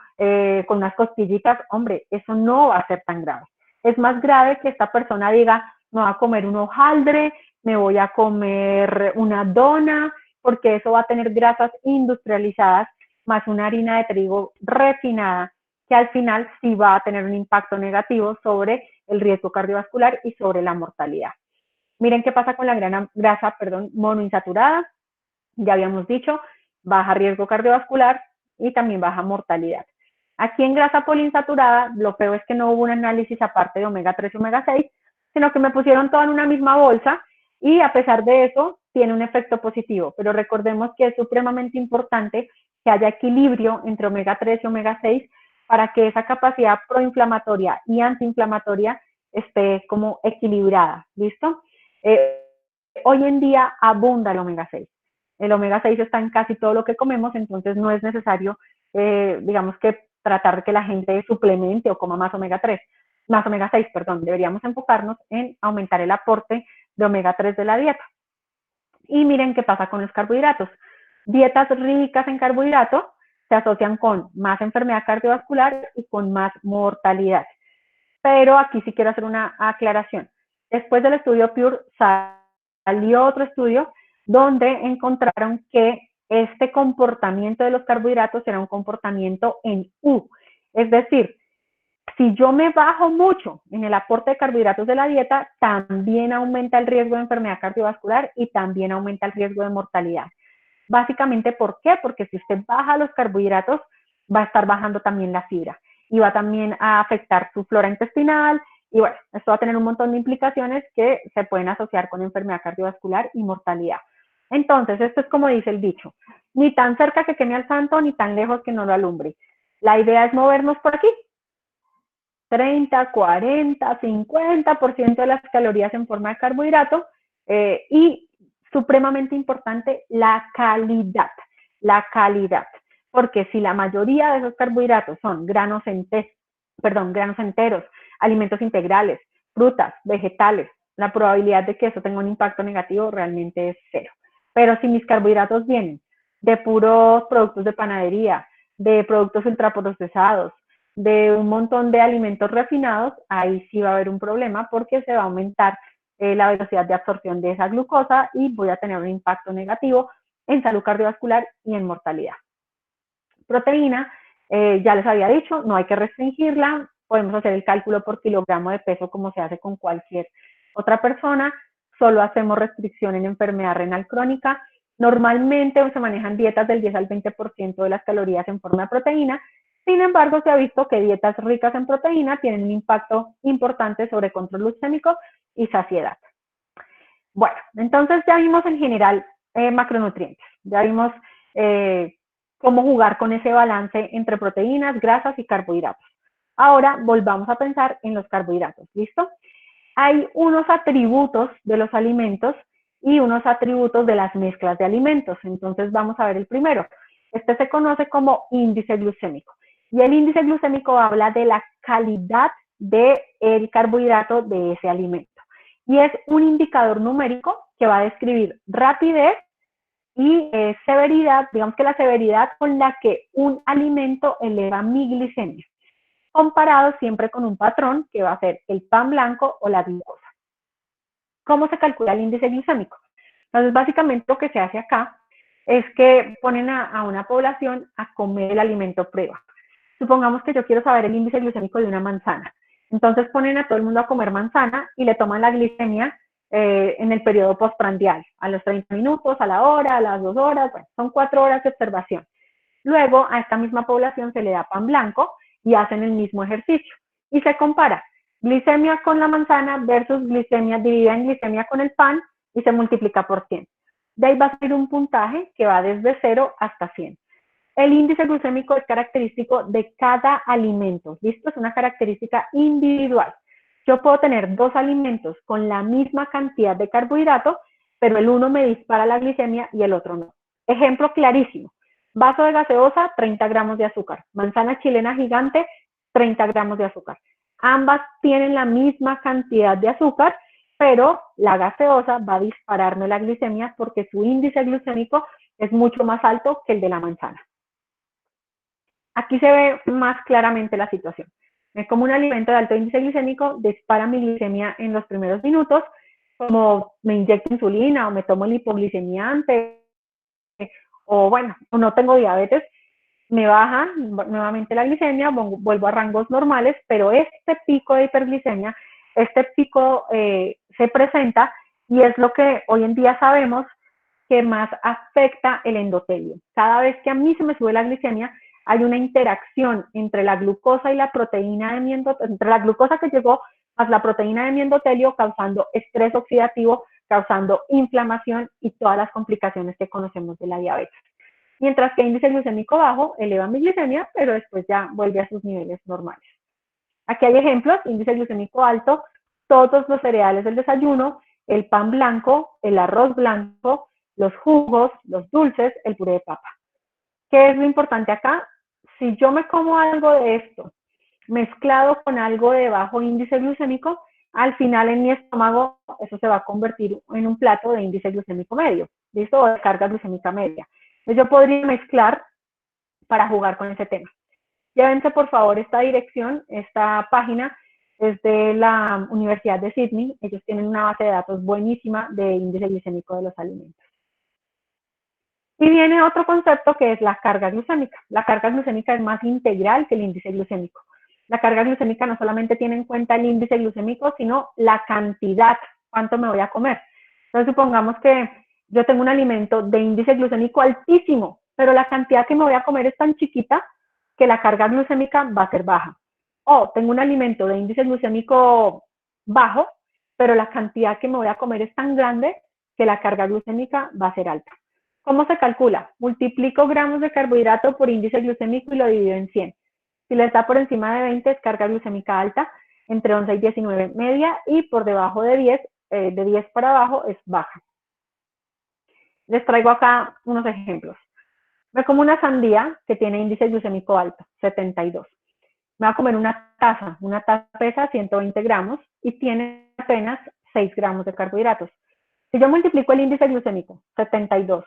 con unas costillitas, hombre, eso no va a ser tan grave. Es más grave que esta persona diga, me voy a comer un hojaldre, me voy a comer una dona, porque eso va a tener grasas industrializadas más una harina de trigo refinada, que al final sí va a tener un impacto negativo sobre el riesgo cardiovascular y sobre la mortalidad. Miren qué pasa con la grasa monoinsaturada. Ya habíamos dicho, baja riesgo cardiovascular y también baja mortalidad. Aquí en grasa poliinsaturada, lo peor es que no hubo un análisis aparte de omega 3 y omega 6, sino que me pusieron todo en una misma bolsa y a pesar de eso tiene un efecto positivo. Pero recordemos que es supremamente importante que haya equilibrio entre omega 3 y omega 6 para que esa capacidad proinflamatoria y antiinflamatoria esté como equilibrada, ¿listo? Hoy en día abunda el omega 6. El omega 6 está en casi todo lo que comemos, entonces no es necesario, digamos que tratar de que la gente suplemente o coma más omega 3, más omega 6, perdón. Deberíamos enfocarnos en aumentar el aporte de omega 3 de la dieta. Y miren qué pasa con los carbohidratos. Dietas ricas en carbohidratos se asocian con más enfermedad cardiovascular y con más mortalidad. Pero aquí sí quiero hacer una aclaración. Después del estudio Pure salió otro estudio donde encontraron que este comportamiento de los carbohidratos era un comportamiento en U. Es decir, si yo me bajo mucho en el aporte de carbohidratos de la dieta, también aumenta el riesgo de enfermedad cardiovascular y también aumenta el riesgo de mortalidad. Básicamente, ¿por qué? Porque si usted baja los carbohidratos, va a estar bajando también la fibra y va también a afectar su flora intestinal y bueno, esto va a tener un montón de implicaciones que se pueden asociar con enfermedad cardiovascular y mortalidad. Entonces, esto es como dice el dicho, ni tan cerca que queme al santo, ni tan lejos que no lo alumbre. La idea es movernos por aquí. 30, 40, 50% de las calorías en forma de carbohidrato y supremamente importante la calidad, porque si la mayoría de esos carbohidratos son granos enteros, alimentos integrales, frutas, vegetales, la probabilidad de que eso tenga un impacto negativo realmente es cero. Pero si mis carbohidratos vienen de puros productos de panadería, de productos ultraprocesados, de un montón de alimentos refinados, ahí sí va a haber un problema porque se va a aumentar la velocidad de absorción de esa glucosa y voy a tener un impacto negativo en salud cardiovascular y en mortalidad. Proteína, ya les había dicho, no hay que restringirla, podemos hacer el cálculo por kilogramo de peso como se hace con cualquier otra persona, solo hacemos restricción en enfermedad renal crónica. Normalmente se manejan dietas del 10 al 20% de las calorías en forma de proteína. Sin embargo, se ha visto que dietas ricas en proteína tienen un impacto importante sobre control glucémico y saciedad. Bueno, entonces ya vimos en general macronutrientes, ya vimos cómo jugar con ese balance entre proteínas, grasas y carbohidratos. Ahora volvamos a pensar en los carbohidratos, ¿listo? Hay unos atributos de los alimentos y unos atributos de las mezclas de alimentos. Entonces vamos a ver el primero. Este se conoce como índice glucémico. Y el índice glucémico habla de la calidad del carbohidrato de ese alimento. Y es un indicador numérico que va a describir rapidez y severidad, digamos que la severidad con la que un alimento eleva mi glicemia, comparado siempre con un patrón que va a ser el pan blanco o la glucosa. ¿Cómo se calcula el índice glicémico? Entonces, básicamente lo que se hace acá es que ponen a una población a comer el alimento prueba. Supongamos que yo quiero saber el índice glicémico de una manzana. Entonces ponen a todo el mundo a comer manzana y le toman la glicemia en el periodo postprandial, a los 30 minutos, a la hora, a las 2 horas, bueno, son 4 horas de observación. Luego a esta misma población se le da pan blanco y hacen el mismo ejercicio. Y se compara glicemia con la manzana versus glicemia dividida en glicemia con el pan y se multiplica por 100. De ahí va a salir un puntaje que va desde 0 hasta 100. El índice glucémico es característico de cada alimento, ¿listo? Es una característica individual. Yo puedo tener 2 alimentos con la misma cantidad de carbohidratos, pero el uno me dispara la glicemia y el otro no. Ejemplo clarísimo. Vaso de gaseosa, 30 gramos de azúcar. Manzana chilena gigante, 30 gramos de azúcar. Ambas tienen la misma cantidad de azúcar, pero la gaseosa va a dispararme la glicemia porque su índice glucémico es mucho más alto que el de la manzana. Aquí se ve más claramente la situación. Me como un alimento de alto índice glicémico, dispara mi glicemia en los primeros minutos, como me inyecto insulina o me tomo el hipoglicemiante, o bueno, o no tengo diabetes, me baja nuevamente la glicemia, vuelvo a rangos normales, pero este pico de hiperglicemia, este pico se presenta y es lo que hoy en día sabemos que más afecta el endotelio. Cada vez que a mí se me sube la glicemia, hay una interacción entre la glucosa y la proteína de mi endotelio, entre la glucosa que llegó más la proteína de mi endotelio, causando estrés oxidativo, causando inflamación y todas las complicaciones que conocemos de la diabetes. Mientras que índice glucémico bajo eleva mi glicemia, pero después ya vuelve a sus niveles normales. Aquí hay ejemplos: índice glucémico alto, todos los cereales del desayuno, el pan blanco, el arroz blanco, los jugos, los dulces, el puré de papa. ¿Qué es lo importante acá? Si yo me como algo de esto mezclado con algo de bajo índice glucémico, al final en mi estómago eso se va a convertir en un plato de índice glucémico medio, ¿listo? O de carga glucémica media. Entonces yo podría mezclar para jugar con ese tema. Llévense por favor esta dirección, esta página es de la Universidad de Sydney. Ellos tienen una base de datos buenísima de índice glicémico de los alimentos. Y viene otro concepto que es la carga glucémica. La carga glucémica es más integral que el índice glucémico. La carga glucémica no solamente tiene en cuenta el índice glucémico, sino la cantidad, cuánto me voy a comer. Entonces supongamos que yo tengo un alimento de índice glucémico altísimo, pero la cantidad que me voy a comer es tan chiquita que la carga glucémica va a ser baja. O tengo un alimento de índice glucémico bajo, pero la cantidad que me voy a comer es tan grande que la carga glucémica va a ser alta. ¿Cómo se calcula? Multiplico gramos de carbohidrato por índice glucémico y lo divido en 100. Si le está por encima de 20 es carga glucémica alta, entre 11 y 19 media, y por debajo de 10, de 10 para abajo es baja. Les traigo acá unos ejemplos. Me como una sandía que tiene índice glucémico alto, 72. Me voy a comer una taza pesa 120 gramos y tiene apenas 6 gramos de carbohidratos. Si yo multiplico el índice glucémico, 72,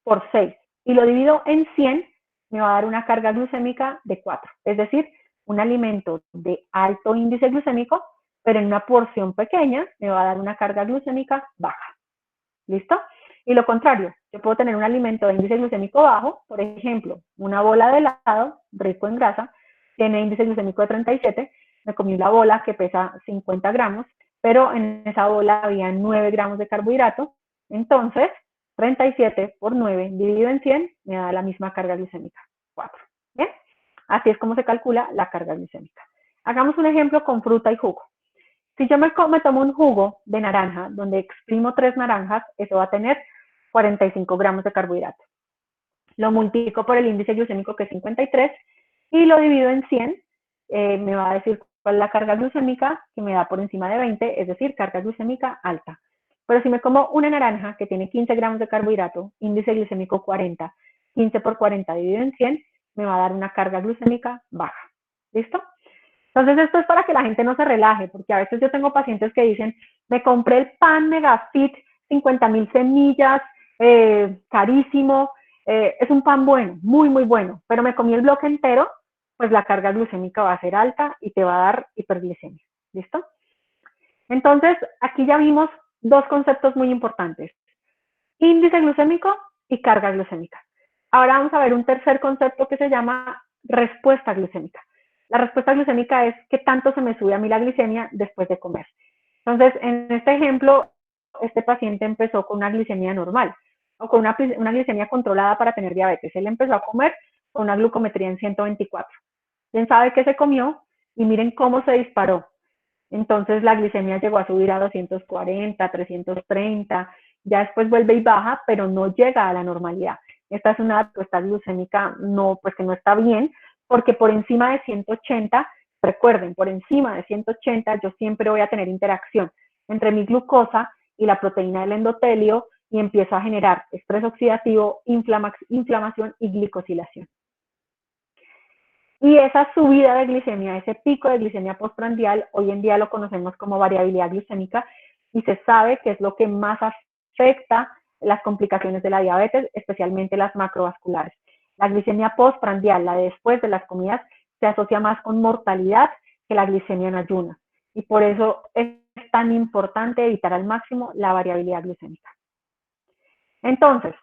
por 6 y lo divido en 100, me va a dar una carga glucémica de 4. Es decir, un alimento de alto índice glucémico, pero en una porción pequeña, me va a dar una carga glucémica baja. ¿Listo? Y lo contrario, yo puedo tener un alimento de índice glucémico bajo, por ejemplo, una bola de helado rico en grasa, tiene índice glucémico de 37, me comí una bola que pesa 50 gramos, pero en esa bola había 9 gramos de carbohidrato, entonces 37 por 9 dividido en 100 me da la misma carga glucémica, 4. ¿Bien? Así es como se calcula la carga glucémica. Hagamos un ejemplo con fruta y jugo. Si yo me tomo un jugo de naranja, donde exprimo 3 naranjas, eso va a tener 45 gramos de carbohidrato. Lo multiplico por el índice glucémico, que es 53, y lo divido en 100, me va a decir cuál es la carga glucémica, que me da por encima de 20, es decir, carga glucémica alta. Pero si me como una naranja que tiene 15 gramos de carbohidrato, índice glucémico 40, 15 por 40 dividido en 100, me va a dar una carga glucémica baja. ¿Listo? Entonces esto es para que la gente no se relaje, porque a veces yo tengo pacientes que dicen, me compré el pan Megafit, 50.000 semillas, carísimo, es un pan bueno, muy, muy bueno, pero me comí el bloque entero, pues la carga glucémica va a ser alta y te va a dar hiperglicemia. ¿Listo? Entonces, aquí ya vimos dos conceptos muy importantes: índice glucémico y carga glucémica. Ahora vamos a ver un tercer concepto que se llama respuesta glucémica. La respuesta glucémica es qué tanto se me sube a mí la glicemia después de comer. Entonces, en este ejemplo, este paciente empezó con una glicemia normal o con una glicemia controlada para tener diabetes. Él empezó a comer con una glucometría en 124. ¿Quién sabe qué se comió? Y miren cómo se disparó. Entonces la glicemia llegó a subir a 240, 330, ya después vuelve y baja, pero no llega a la normalidad. Esta es una respuesta glucémica no, pues que no está bien, porque por encima de 180, recuerden, por encima de 180 yo siempre voy a tener interacción entre mi glucosa y la proteína del endotelio y empiezo a generar estrés oxidativo, inflamación y glicosilación. Y esa subida de glicemia, ese pico de glicemia postprandial, hoy en día lo conocemos como variabilidad glucémica y se sabe que es lo que más afecta las complicaciones de la diabetes, especialmente las macrovasculares. La glicemia postprandial, la de después de las comidas, se asocia más con mortalidad que la glicemia en ayunas. Y por eso es tan importante evitar al máximo la variabilidad glucémica. Entonces,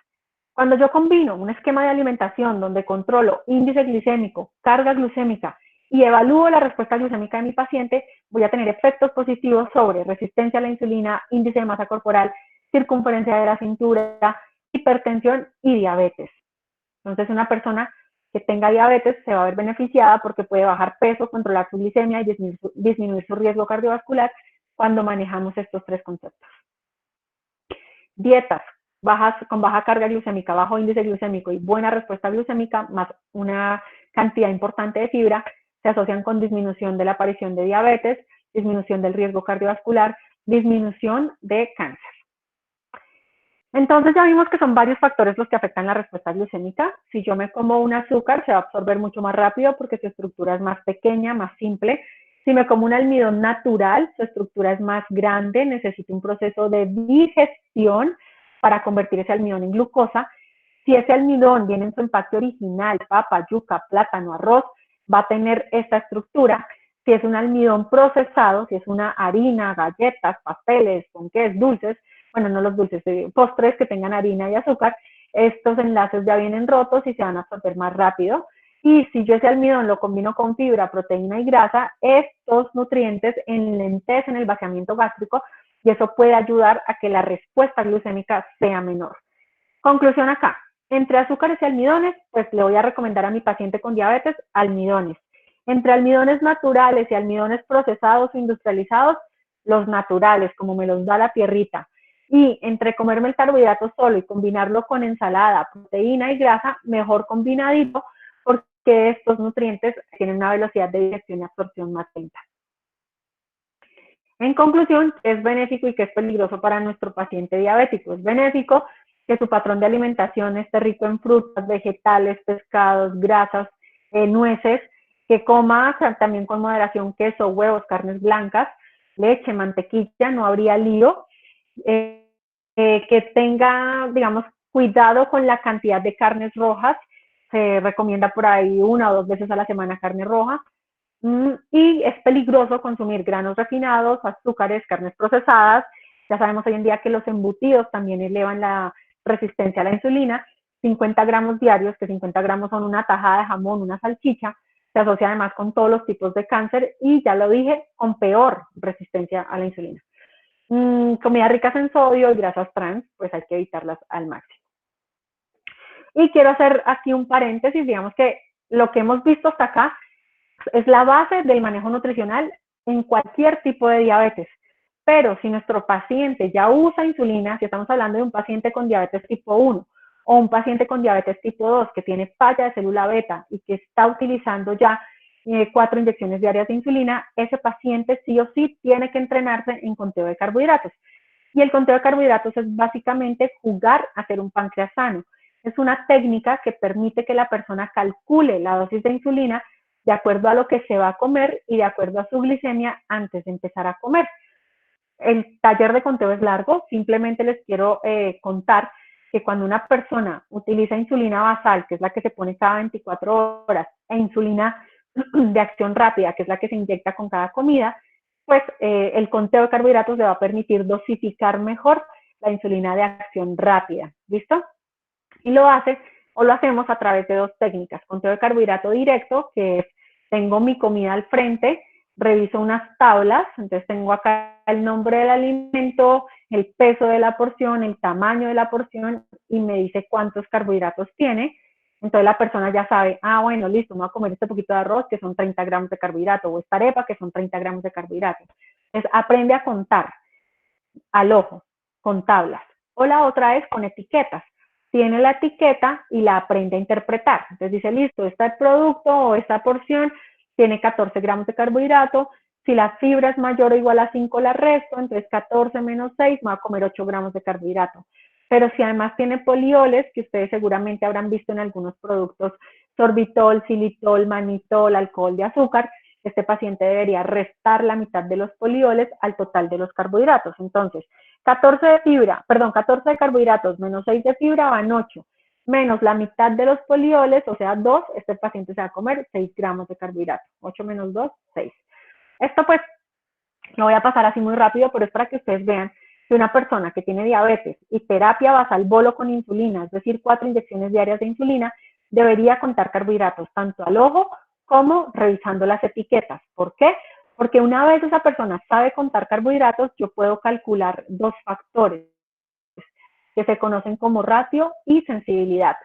cuando yo combino un esquema de alimentación donde controlo índice glicémico, carga glucémica y evalúo la respuesta glucémica de mi paciente, voy a tener efectos positivos sobre resistencia a la insulina, índice de masa corporal, circunferencia de la cintura, hipertensión y diabetes. Entonces, una persona que tenga diabetes se va a ver beneficiada porque puede bajar peso, controlar su glicemia y disminuir su riesgo cardiovascular cuando manejamos estos tres conceptos. Dietas con baja carga glucémica, bajo índice glucémico y buena respuesta glucémica, más una cantidad importante de fibra, se asocian con disminución de la aparición de diabetes, disminución del riesgo cardiovascular, disminución de cáncer. Entonces ya vimos que son varios factores los que afectan la respuesta glucémica. Si yo me como un azúcar, se va a absorber mucho más rápido porque su estructura es más pequeña, más simple. Si me como un almidón natural, su estructura es más grande, necesito un proceso de digestión para convertir ese almidón en glucosa. Si ese almidón viene en su empaque original, papa, yuca, plátano, arroz, va a tener esta estructura. Si es un almidón procesado, si es una harina, galletas, pasteles, ponqués, dulces, bueno, no los dulces, postres que tengan harina y azúcar, estos enlaces ya vienen rotos y se van a absorber más rápido. Y si yo ese almidón lo combino con fibra, proteína y grasa, estos nutrientes enlentecen el vaciamiento gástrico y eso puede ayudar a que la respuesta glucémica sea menor. Conclusión acá, entre azúcares y almidones, pues le voy a recomendar a mi paciente con diabetes almidones. Entre almidones naturales y almidones procesados o industrializados, los naturales, como me los da la tierrita. Y entre comerme el carbohidrato solo y combinarlo con ensalada, proteína y grasa, mejor combinadito, porque estos nutrientes tienen una velocidad de digestión y absorción más lenta. En conclusión, es benéfico y que es peligroso para nuestro paciente diabético. Es benéfico que su patrón de alimentación esté rico en frutas, vegetales, pescados, grasas, nueces, que coma también con moderación queso, huevos, carnes blancas, leche, mantequilla, no habría lío. Que tenga, digamos, cuidado con la cantidad de carnes rojas, se recomienda por ahí 1 o 2 veces a la semana carne roja, y es peligroso consumir granos refinados, azúcares, carnes procesadas. Ya sabemos hoy en día que los embutidos también elevan la resistencia a la insulina. 50 gramos diarios, que 50 gramos son una tajada de jamón, una salchicha, se asocia además con todos los tipos de cáncer y, ya lo dije, con peor resistencia a la insulina. Comidas ricas en sodio y grasas trans, pues hay que evitarlas al máximo. Y quiero hacer aquí un paréntesis, digamos que lo que hemos visto hasta acá es la base del manejo nutricional en cualquier tipo de diabetes. Pero si nuestro paciente ya usa insulina, si estamos hablando de un paciente con diabetes tipo 1 o un paciente con diabetes tipo 2 que tiene falla de célula beta y que está utilizando ya 4 inyecciones diarias de insulina, ese paciente sí o sí tiene que entrenarse en conteo de carbohidratos. Y el conteo de carbohidratos es básicamente jugar a hacer un páncreas sano. Es una técnica que permite que la persona calcule la dosis de insulina de acuerdo a lo que se va a comer y de acuerdo a su glicemia antes de empezar a comer. El taller de conteo es largo, simplemente les quiero contar que cuando una persona utiliza insulina basal, que es la que se pone cada 24 horas, e insulina de acción rápida, que es la que se inyecta con cada comida, pues el conteo de carbohidratos le va a permitir dosificar mejor la insulina de acción rápida, ¿listo? Y lo hace o lo hacemos a través de dos técnicas, conteo de carbohidrato directo, que es, tengo mi comida al frente, reviso unas tablas, entonces tengo acá el nombre del alimento, el peso de la porción, el tamaño de la porción y me dice cuántos carbohidratos tiene. Entonces la persona ya sabe, ah, bueno, listo, me voy a comer este poquito de arroz que son 30 gramos de carbohidrato o esta arepa que son 30 gramos de carbohidrato. Entonces aprende a contar al ojo, con tablas. O la otra es con etiquetas. Tiene la etiqueta y la aprende a interpretar. Entonces dice, listo, este producto o esta porción tiene 14 gramos de carbohidrato. Si la fibra es mayor o igual a 5, la resto. Entonces 14 menos 6, me va a comer 8 gramos de carbohidrato. Pero si además tiene polioles, que ustedes seguramente habrán visto en algunos productos, sorbitol, xilitol, manitol, alcohol de azúcar, este paciente debería restar la mitad de los polioles al total de los carbohidratos. Entonces, 14 de fibra, perdón, 14 de carbohidratos menos 6 de fibra van 8, menos la mitad de los polioles, o sea, 2, este paciente se va a comer 6 gramos de carbohidratos. 8 menos 2, 6. Esto pues, lo voy a pasar así muy rápido, pero es para que ustedes vean que una persona que tiene diabetes y terapia basal bolo con insulina, es decir, 4 inyecciones diarias de insulina, debería contar carbohidratos tanto al ojo como revisando las etiquetas. ¿Por qué? Porque una vez esa persona sabe contar carbohidratos, yo puedo calcular dos factores que se conocen como ratio y sensibilidad.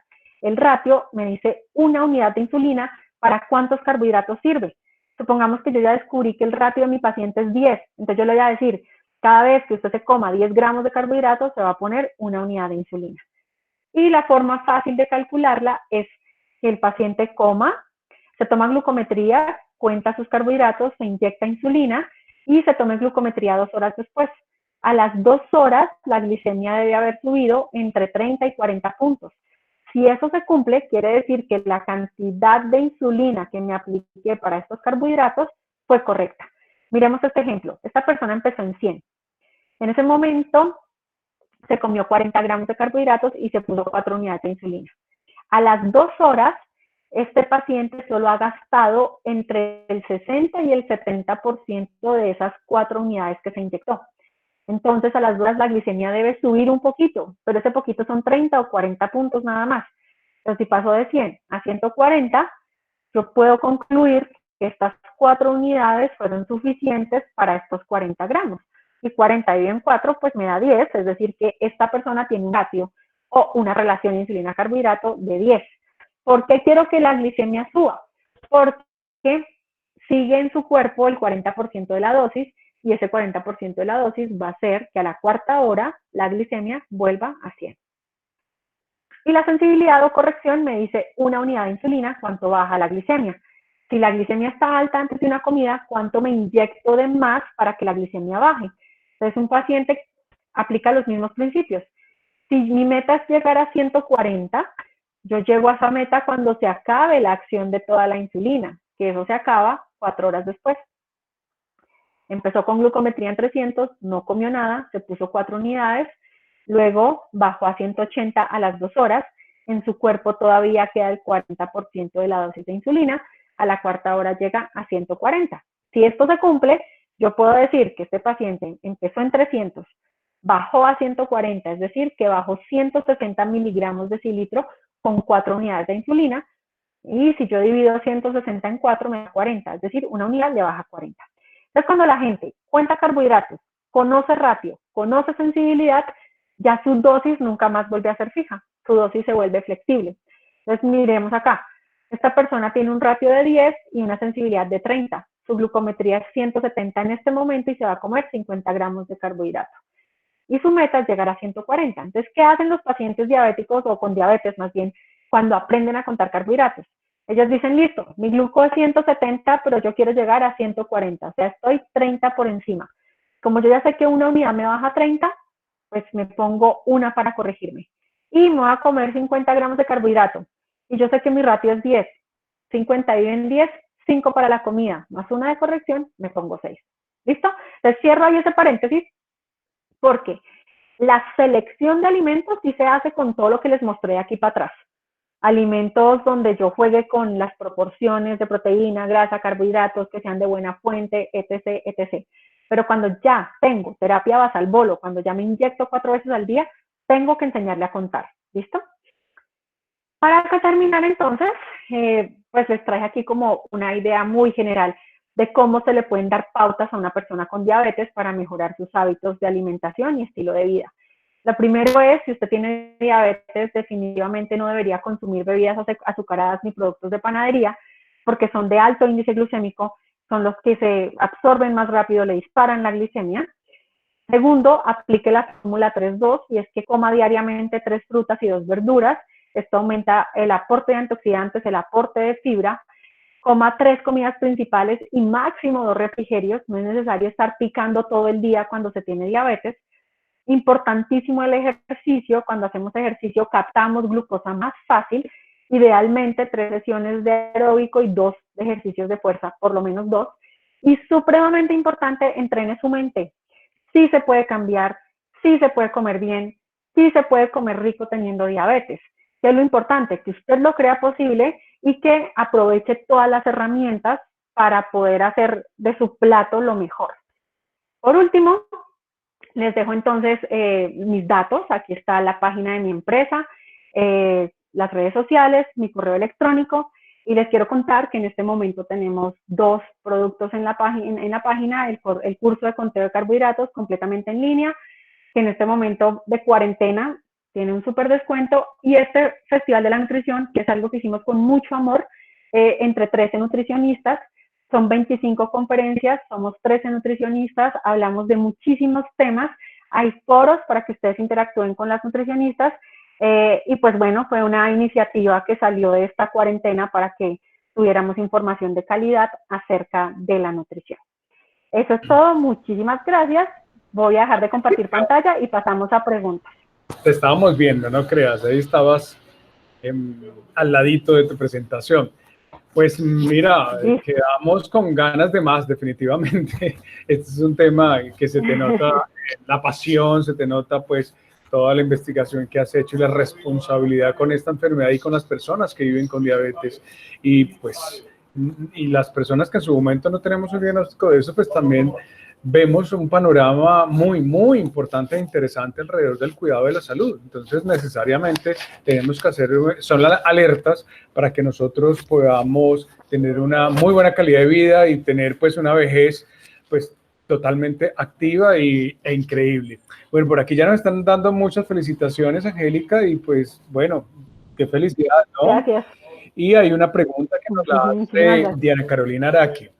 El ratio me dice una unidad de insulina para cuántos carbohidratos sirve. Supongamos que yo ya descubrí que el ratio de mi paciente es 10, entonces yo le voy a decir, cada vez que usted se coma 10 gramos de carbohidratos, se va a poner una unidad de insulina. Y la forma fácil de calcularla es que el paciente coma, se toma glucometría, cuenta sus carbohidratos, se inyecta insulina y se toma glucometría 2 horas después. A las 2 horas la glicemia debe haber subido entre 30 y 40 puntos. Si eso se cumple, quiere decir que la cantidad de insulina que me apliqué para estos carbohidratos fue correcta. Miremos este ejemplo. Esta persona empezó en 100. En ese momento se comió 40 gramos de carbohidratos y se puso 4 unidades de insulina. A las 2 horas, este paciente solo ha gastado entre el 60 y el 70% de esas 4 unidades que se inyectó. Entonces, a las 2 horas la glicemia debe subir un poquito, pero ese poquito son 30 o 40 puntos nada más. Entonces, si paso de 100 a 140, yo puedo concluir que estas 4 unidades fueron suficientes para estos 40 gramos. Y 40 dividido en 4, pues me da 10, es decir, que esta persona tiene un ratio o una relación insulina-carbohidrato de 10. ¿Por qué quiero que la glicemia suba? Porque sigue en su cuerpo el 40% de la dosis y ese 40% de la dosis va a hacer que a la cuarta hora la glicemia vuelva a 100. Y la sensibilidad o corrección me dice una unidad de insulina, cuánto baja la glicemia. Si la glicemia está alta antes de una comida, ¿cuánto me inyecto de más para que la glicemia baje? Entonces, un paciente aplica los mismos principios. Si mi meta es llegar a 140, yo llego a esa meta cuando se acabe la acción de toda la insulina, que eso se acaba 4 horas después. Empezó con glucometría en 300, no comió nada, se puso 4 unidades, luego bajó a 180 a las 2 horas, en su cuerpo todavía queda el 40% de la dosis de insulina, a la cuarta hora llega a 140. Si esto se cumple, yo puedo decir que este paciente empezó en 300, bajó a 140, es decir, que bajó 160 miligramos de cilitro con 4 unidades de insulina, y si yo divido 160 en 4 me da 40, es decir, una unidad le baja 40. Entonces, cuando la gente cuenta carbohidratos, conoce ratio, conoce sensibilidad, ya su dosis nunca más vuelve a ser fija, su dosis se vuelve flexible. Entonces, miremos acá, esta persona tiene un ratio de 10 y una sensibilidad de 30, su glucometría es 170 en este momento y se va a comer 50 gramos de carbohidratos. Y su meta es llegar a 140. Entonces, ¿qué hacen los pacientes diabéticos o con diabetes más bien cuando aprenden a contar carbohidratos? Ellos dicen, listo, mi gluco es 170, pero yo quiero llegar a 140, o sea, estoy 30 por encima. Como yo ya sé que una unidad me baja 30, pues me pongo una para corregirme. Y me voy a comer 50 gramos de carbohidrato. Y yo sé que mi ratio es 10. 50 dividido en 10, 5 para la comida, más una de corrección, me pongo 6. ¿Listo? Entonces cierro ahí ese paréntesis, porque La selección de alimentos sí se hace con todo lo que les mostré aquí para atrás. Alimentos donde yo juegue con las proporciones de proteína, grasa, carbohidratos, que sean de buena fuente, etc., etc. Pero cuando ya tengo terapia basal bolo, cuando ya me inyecto 4 veces al día, tengo que enseñarle a contar. ¿Listo? Para terminar entonces, pues les traje aquí como una idea muy general de cómo se le pueden dar pautas a una persona con diabetes para mejorar sus hábitos de alimentación y estilo de vida. Lo primero es, si usted tiene diabetes, definitivamente no debería consumir bebidas azucaradas ni productos de panadería, porque son de alto índice glucémico, son los que se absorben más rápido, le disparan la glicemia. Segundo, aplique la fórmula 3-2, y es que coma diariamente 3 frutas y 2 verduras. Esto aumenta el aporte de antioxidantes, el aporte de fibra. Coma 3 comidas principales y máximo 2 refrigerios. No es necesario estar picando todo el día cuando se tiene diabetes. Importantísimo el ejercicio. Cuando hacemos ejercicio captamos glucosa más fácil. Idealmente 3 sesiones de aeróbico y 2 de ejercicios de fuerza, por lo menos 2. Y supremamente importante, entrene su mente. Sí se puede cambiar, sí se puede comer bien, sí se puede comer rico teniendo diabetes. Que es lo importante, que usted lo crea posible y que aproveche todas las herramientas para poder hacer de su plato lo mejor. Por último, les dejo entonces mis datos. Aquí está la página de mi empresa, las redes sociales, mi correo electrónico, y les quiero contar que en este momento tenemos 2 productos en la página, el curso de conteo de carbohidratos completamente en línea, que en este momento de cuarentena tiene un súper descuento, y este Festival de la Nutrición, que es algo que hicimos con mucho amor, entre 13 nutricionistas, son 25 conferencias, somos 13 nutricionistas, hablamos de muchísimos temas, hay foros para que ustedes interactúen con las nutricionistas, y pues bueno, fue una iniciativa que salió de esta cuarentena para que tuviéramos información de calidad acerca de la nutrición. Eso es todo, muchísimas gracias. Voy a dejar de compartir pantalla y pasamos a preguntas. Te estábamos viendo, no creas, ahí estabas al ladito de tu presentación. Pues mira, quedamos con ganas de más, definitivamente. Este es un tema que se te nota la pasión, se te nota pues toda la investigación que has hecho y la responsabilidad con esta enfermedad y con las personas que viven con diabetes. Y pues, y las personas que en su momento no tenemos un diagnóstico de eso, pues también vemos un panorama muy, muy importante e interesante alrededor del cuidado de la salud. Entonces, necesariamente tenemos que hacer, son las alertas para que nosotros podamos tener una muy buena calidad de vida y tener pues una vejez pues totalmente activa e increíble. Bueno, por aquí ya nos están dando muchas felicitaciones, Angélica, y pues bueno, qué felicidad, ¿no? Gracias. Y hay una pregunta que nos la hace Diana Carolina Araque.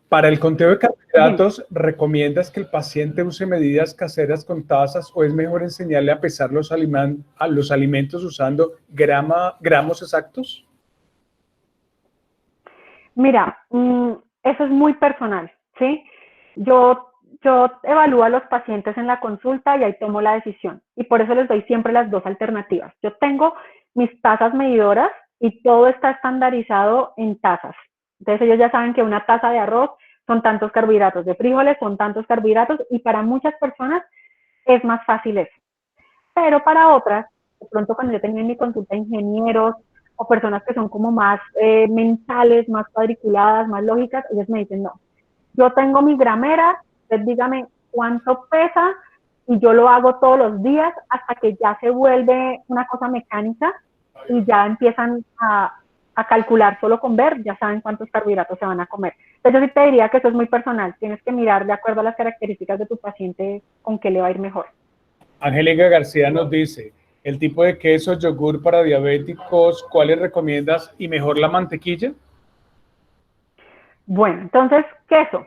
Para el conteo de carbohidratos, ¿recomiendas que el paciente use medidas caseras con tazas o es mejor enseñarle a pesar los alimentos usando gramos exactos? Mira, eso es muy personal, ¿sí? Yo evalúo a los pacientes en la consulta y ahí tomo la decisión. Y por eso les doy siempre las 2 alternativas. Yo tengo mis tazas medidoras y todo está estandarizado en tazas. Entonces ellos ya saben que una taza de arroz son tantos carbohidratos, de frijoles son tantos carbohidratos, y para muchas personas es más fácil eso. Pero para otras, de pronto cuando yo tenía en mi consulta ingenieros o personas que son como más mentales, más cuadriculadas, más lógicas, ellos me dicen, no, yo tengo mi gramera, usted dígame cuánto pesa y yo lo hago todos los días hasta que ya se vuelve una cosa mecánica y ya empiezan a calcular solo con ver, ya saben cuántos carbohidratos se van a comer. Entonces yo sí te diría que eso es muy personal, tienes que mirar de acuerdo a las características de tu paciente con qué le va a ir mejor. Angélica García nos dice, el tipo de queso, yogur para diabéticos, ¿cuáles recomiendas? Y mejor la mantequilla. Bueno, entonces, queso,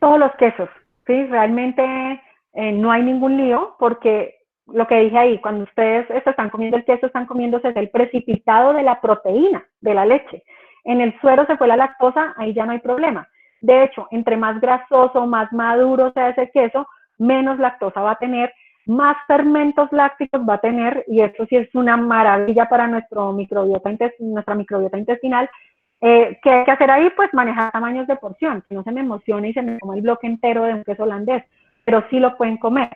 todos los quesos, ¿sí? Realmente no hay ningún lío porque lo que dije ahí, cuando ustedes están comiendo el queso, están comiéndose el precipitado de la proteína, de la leche. En el suero se fue la lactosa, ahí ya no hay problema. De hecho, entre más grasoso, más maduro sea ese queso, menos lactosa va a tener, más fermentos lácticos va a tener, y eso sí es una maravilla para nuestra microbiota intestinal. ¿Qué hay que hacer ahí? Pues manejar tamaños de porción, que no se me emocione y se me coma el bloque entero de un queso holandés, pero sí lo pueden comer.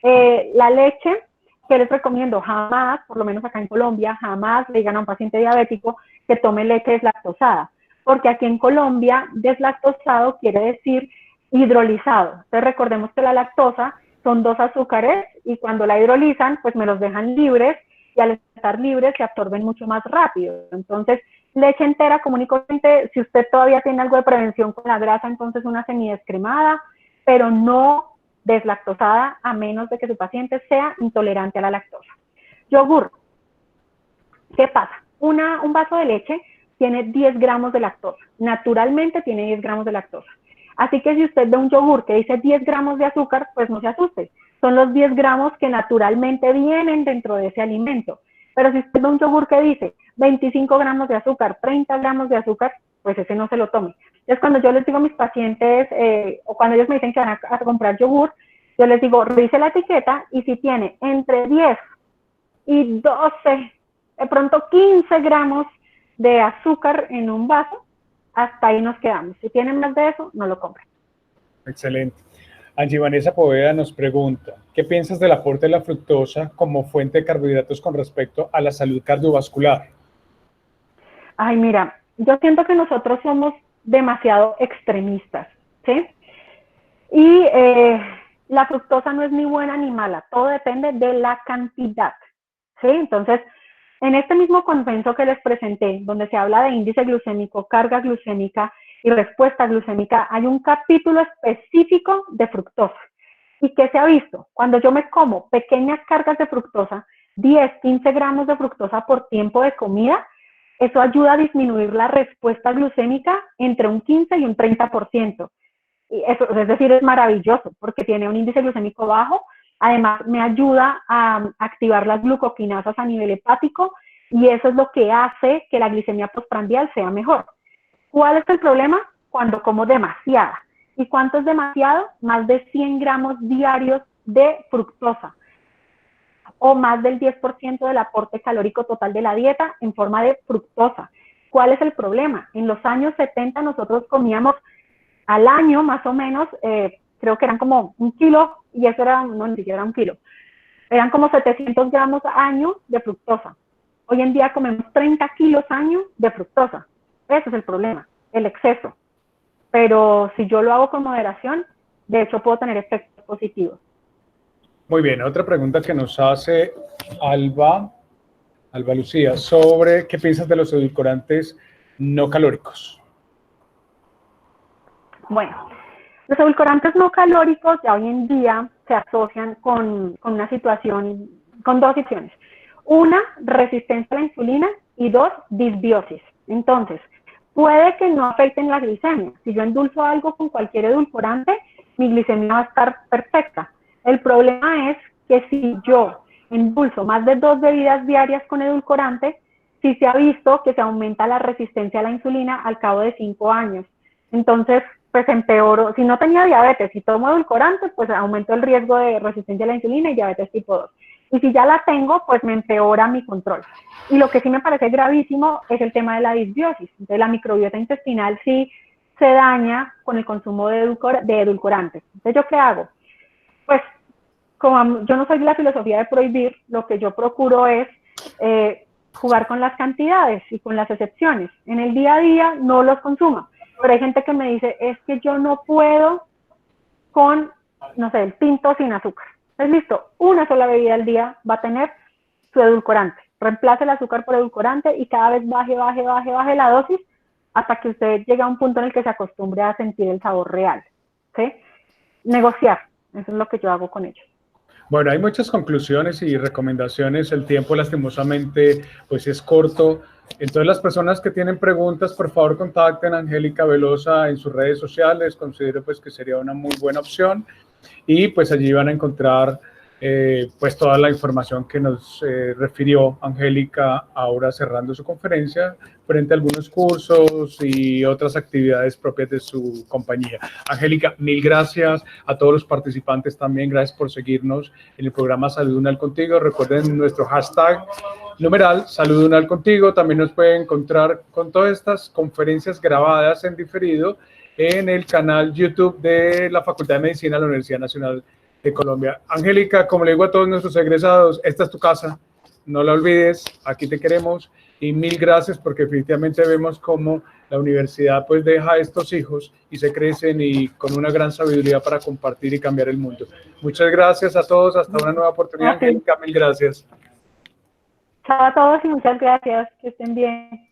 La leche, que les recomiendo, jamás, por lo menos acá en Colombia, jamás le digan a un paciente diabético que tome leche deslactosada, porque aquí en Colombia deslactosado quiere decir hidrolizado. Entonces recordemos que la lactosa son 2 azúcares y cuando la hidrolizan, pues me los dejan libres y al estar libres se absorben mucho más rápido. Entonces, leche entera común y corriente, si usted todavía tiene algo de prevención con la grasa, entonces una semidescremada, pero no deslactosada a menos de que su paciente sea intolerante a la lactosa. Yogur, ¿qué pasa? Un vaso de leche tiene 10 gramos de lactosa, naturalmente tiene 10 gramos de lactosa. Así que si usted ve un yogur que dice 10 gramos de azúcar, pues no se asuste, son los 10 gramos que naturalmente vienen dentro de ese alimento. Pero si usted ve un yogur que dice 25 gramos de azúcar, 30 gramos de azúcar, pues ese no se lo tome. Entonces, cuando yo les digo a mis pacientes, o cuando ellos me dicen que van a comprar yogur, yo les digo, revise la etiqueta y si tiene entre 10 y 12, de pronto 15 gramos de azúcar en un vaso, hasta ahí nos quedamos. Si tienen más de eso, no lo compren. Excelente. Angie Vanessa Poveda nos pregunta, ¿qué piensas del aporte de la fructosa como fuente de carbohidratos con respecto a la salud cardiovascular? Ay, mira, yo siento que nosotros somos demasiado extremistas, ¿sí? Y la fructosa no es ni buena ni mala, todo depende de la cantidad, ¿sí? Entonces, en este mismo convenio que les presenté, donde se habla de índice glucémico, carga glucémica y respuesta glucémica, hay un capítulo específico de fructosa. ¿Y qué se ha visto? Cuando yo me como pequeñas cargas de fructosa, 10, 15 gramos de fructosa por tiempo de comida, eso ayuda a disminuir la respuesta glucémica entre un 15 y un 30%. Y eso, es decir, es maravilloso porque tiene un índice glucémico bajo, además me ayuda a activar las glucoquinasas a nivel hepático y eso es lo que hace que la glicemia postprandial sea mejor. ¿Cuál es el problema? Cuando como demasiada. ¿Y cuánto es demasiado? Más de 100 gramos diarios de fructosa o más del 10% del aporte calórico total de la dieta en forma de fructosa. ¿Cuál es el problema? En los años 70 nosotros comíamos al año más o menos, creo que eran como 1 kilo, y eso era, no, ni siquiera era 1 kilo, eran como 700 gramos año de fructosa. Hoy en día comemos 30 kilos año de fructosa. Ese es el problema, el exceso. Pero si yo lo hago con moderación, de hecho puedo tener efectos positivos. Muy bien, otra pregunta que nos hace Alba Lucía, sobre qué piensas de los edulcorantes no calóricos. Bueno, los edulcorantes no calóricos ya hoy en día se asocian con una situación, con 2 situaciones. Una, resistencia a la insulina y 2, disbiosis. Entonces, puede que no afecten la glicemia. Si yo endulzo algo con cualquier edulcorante, mi glicemia va a estar perfecta. El problema es que si yo endulzo más de 2 bebidas diarias con edulcorante, sí se ha visto que se aumenta la resistencia a la insulina al cabo de 5 años. Entonces, pues empeoro. Si no tenía diabetes y tomo edulcorante, pues aumento el riesgo de resistencia a la insulina y diabetes tipo 2. Y si ya la tengo, pues me empeora mi control. Y lo que sí me parece gravísimo es el tema de la disbiosis. Entonces, la microbiota intestinal sí se daña con el consumo de edulcorantes. Entonces, ¿yo qué hago? Pues, como yo no soy de la filosofía de prohibir, lo que yo procuro es jugar con las cantidades y con las excepciones. En el día a día no los consuma. Pero hay gente que me dice, es que yo no puedo con, no sé, el tinto sin azúcar. Entonces, listo, una sola bebida al día va a tener su edulcorante. Reemplace el azúcar por edulcorante y cada vez baje la dosis hasta que usted llegue a un punto en el que se acostumbre a sentir el sabor real. ¿Sí? Negociar, eso es lo que yo hago con ellos. Bueno, hay muchas conclusiones y recomendaciones. El tiempo, lastimosamente, pues es corto. Entonces, las personas que tienen preguntas, por favor, contacten a Angélica Velosa en sus redes sociales. Considero pues que sería una muy buena opción. Y pues allí van a encontrar pues toda la información que nos refirió Angélica ahora cerrando su conferencia frente a algunos cursos y otras actividades propias de su compañía. Angélica, mil gracias a todos los participantes también. Gracias por seguirnos en el programa Salud Unal Contigo. Recuerden nuestro hashtag numeral Salud Unal Contigo. También nos pueden encontrar con todas estas conferencias grabadas en diferido en el canal YouTube de la Facultad de Medicina de la Universidad Nacional de Colombia. Angélica, como le digo a todos nuestros egresados, esta es tu casa, no la olvides, aquí te queremos y mil gracias porque definitivamente vemos cómo la universidad pues deja a estos hijos y se crecen y con una gran sabiduría para compartir y cambiar el mundo. Muchas gracias a todos, hasta una nueva oportunidad. Angélica, mil gracias. Chao a todos y muchas gracias, que estén bien.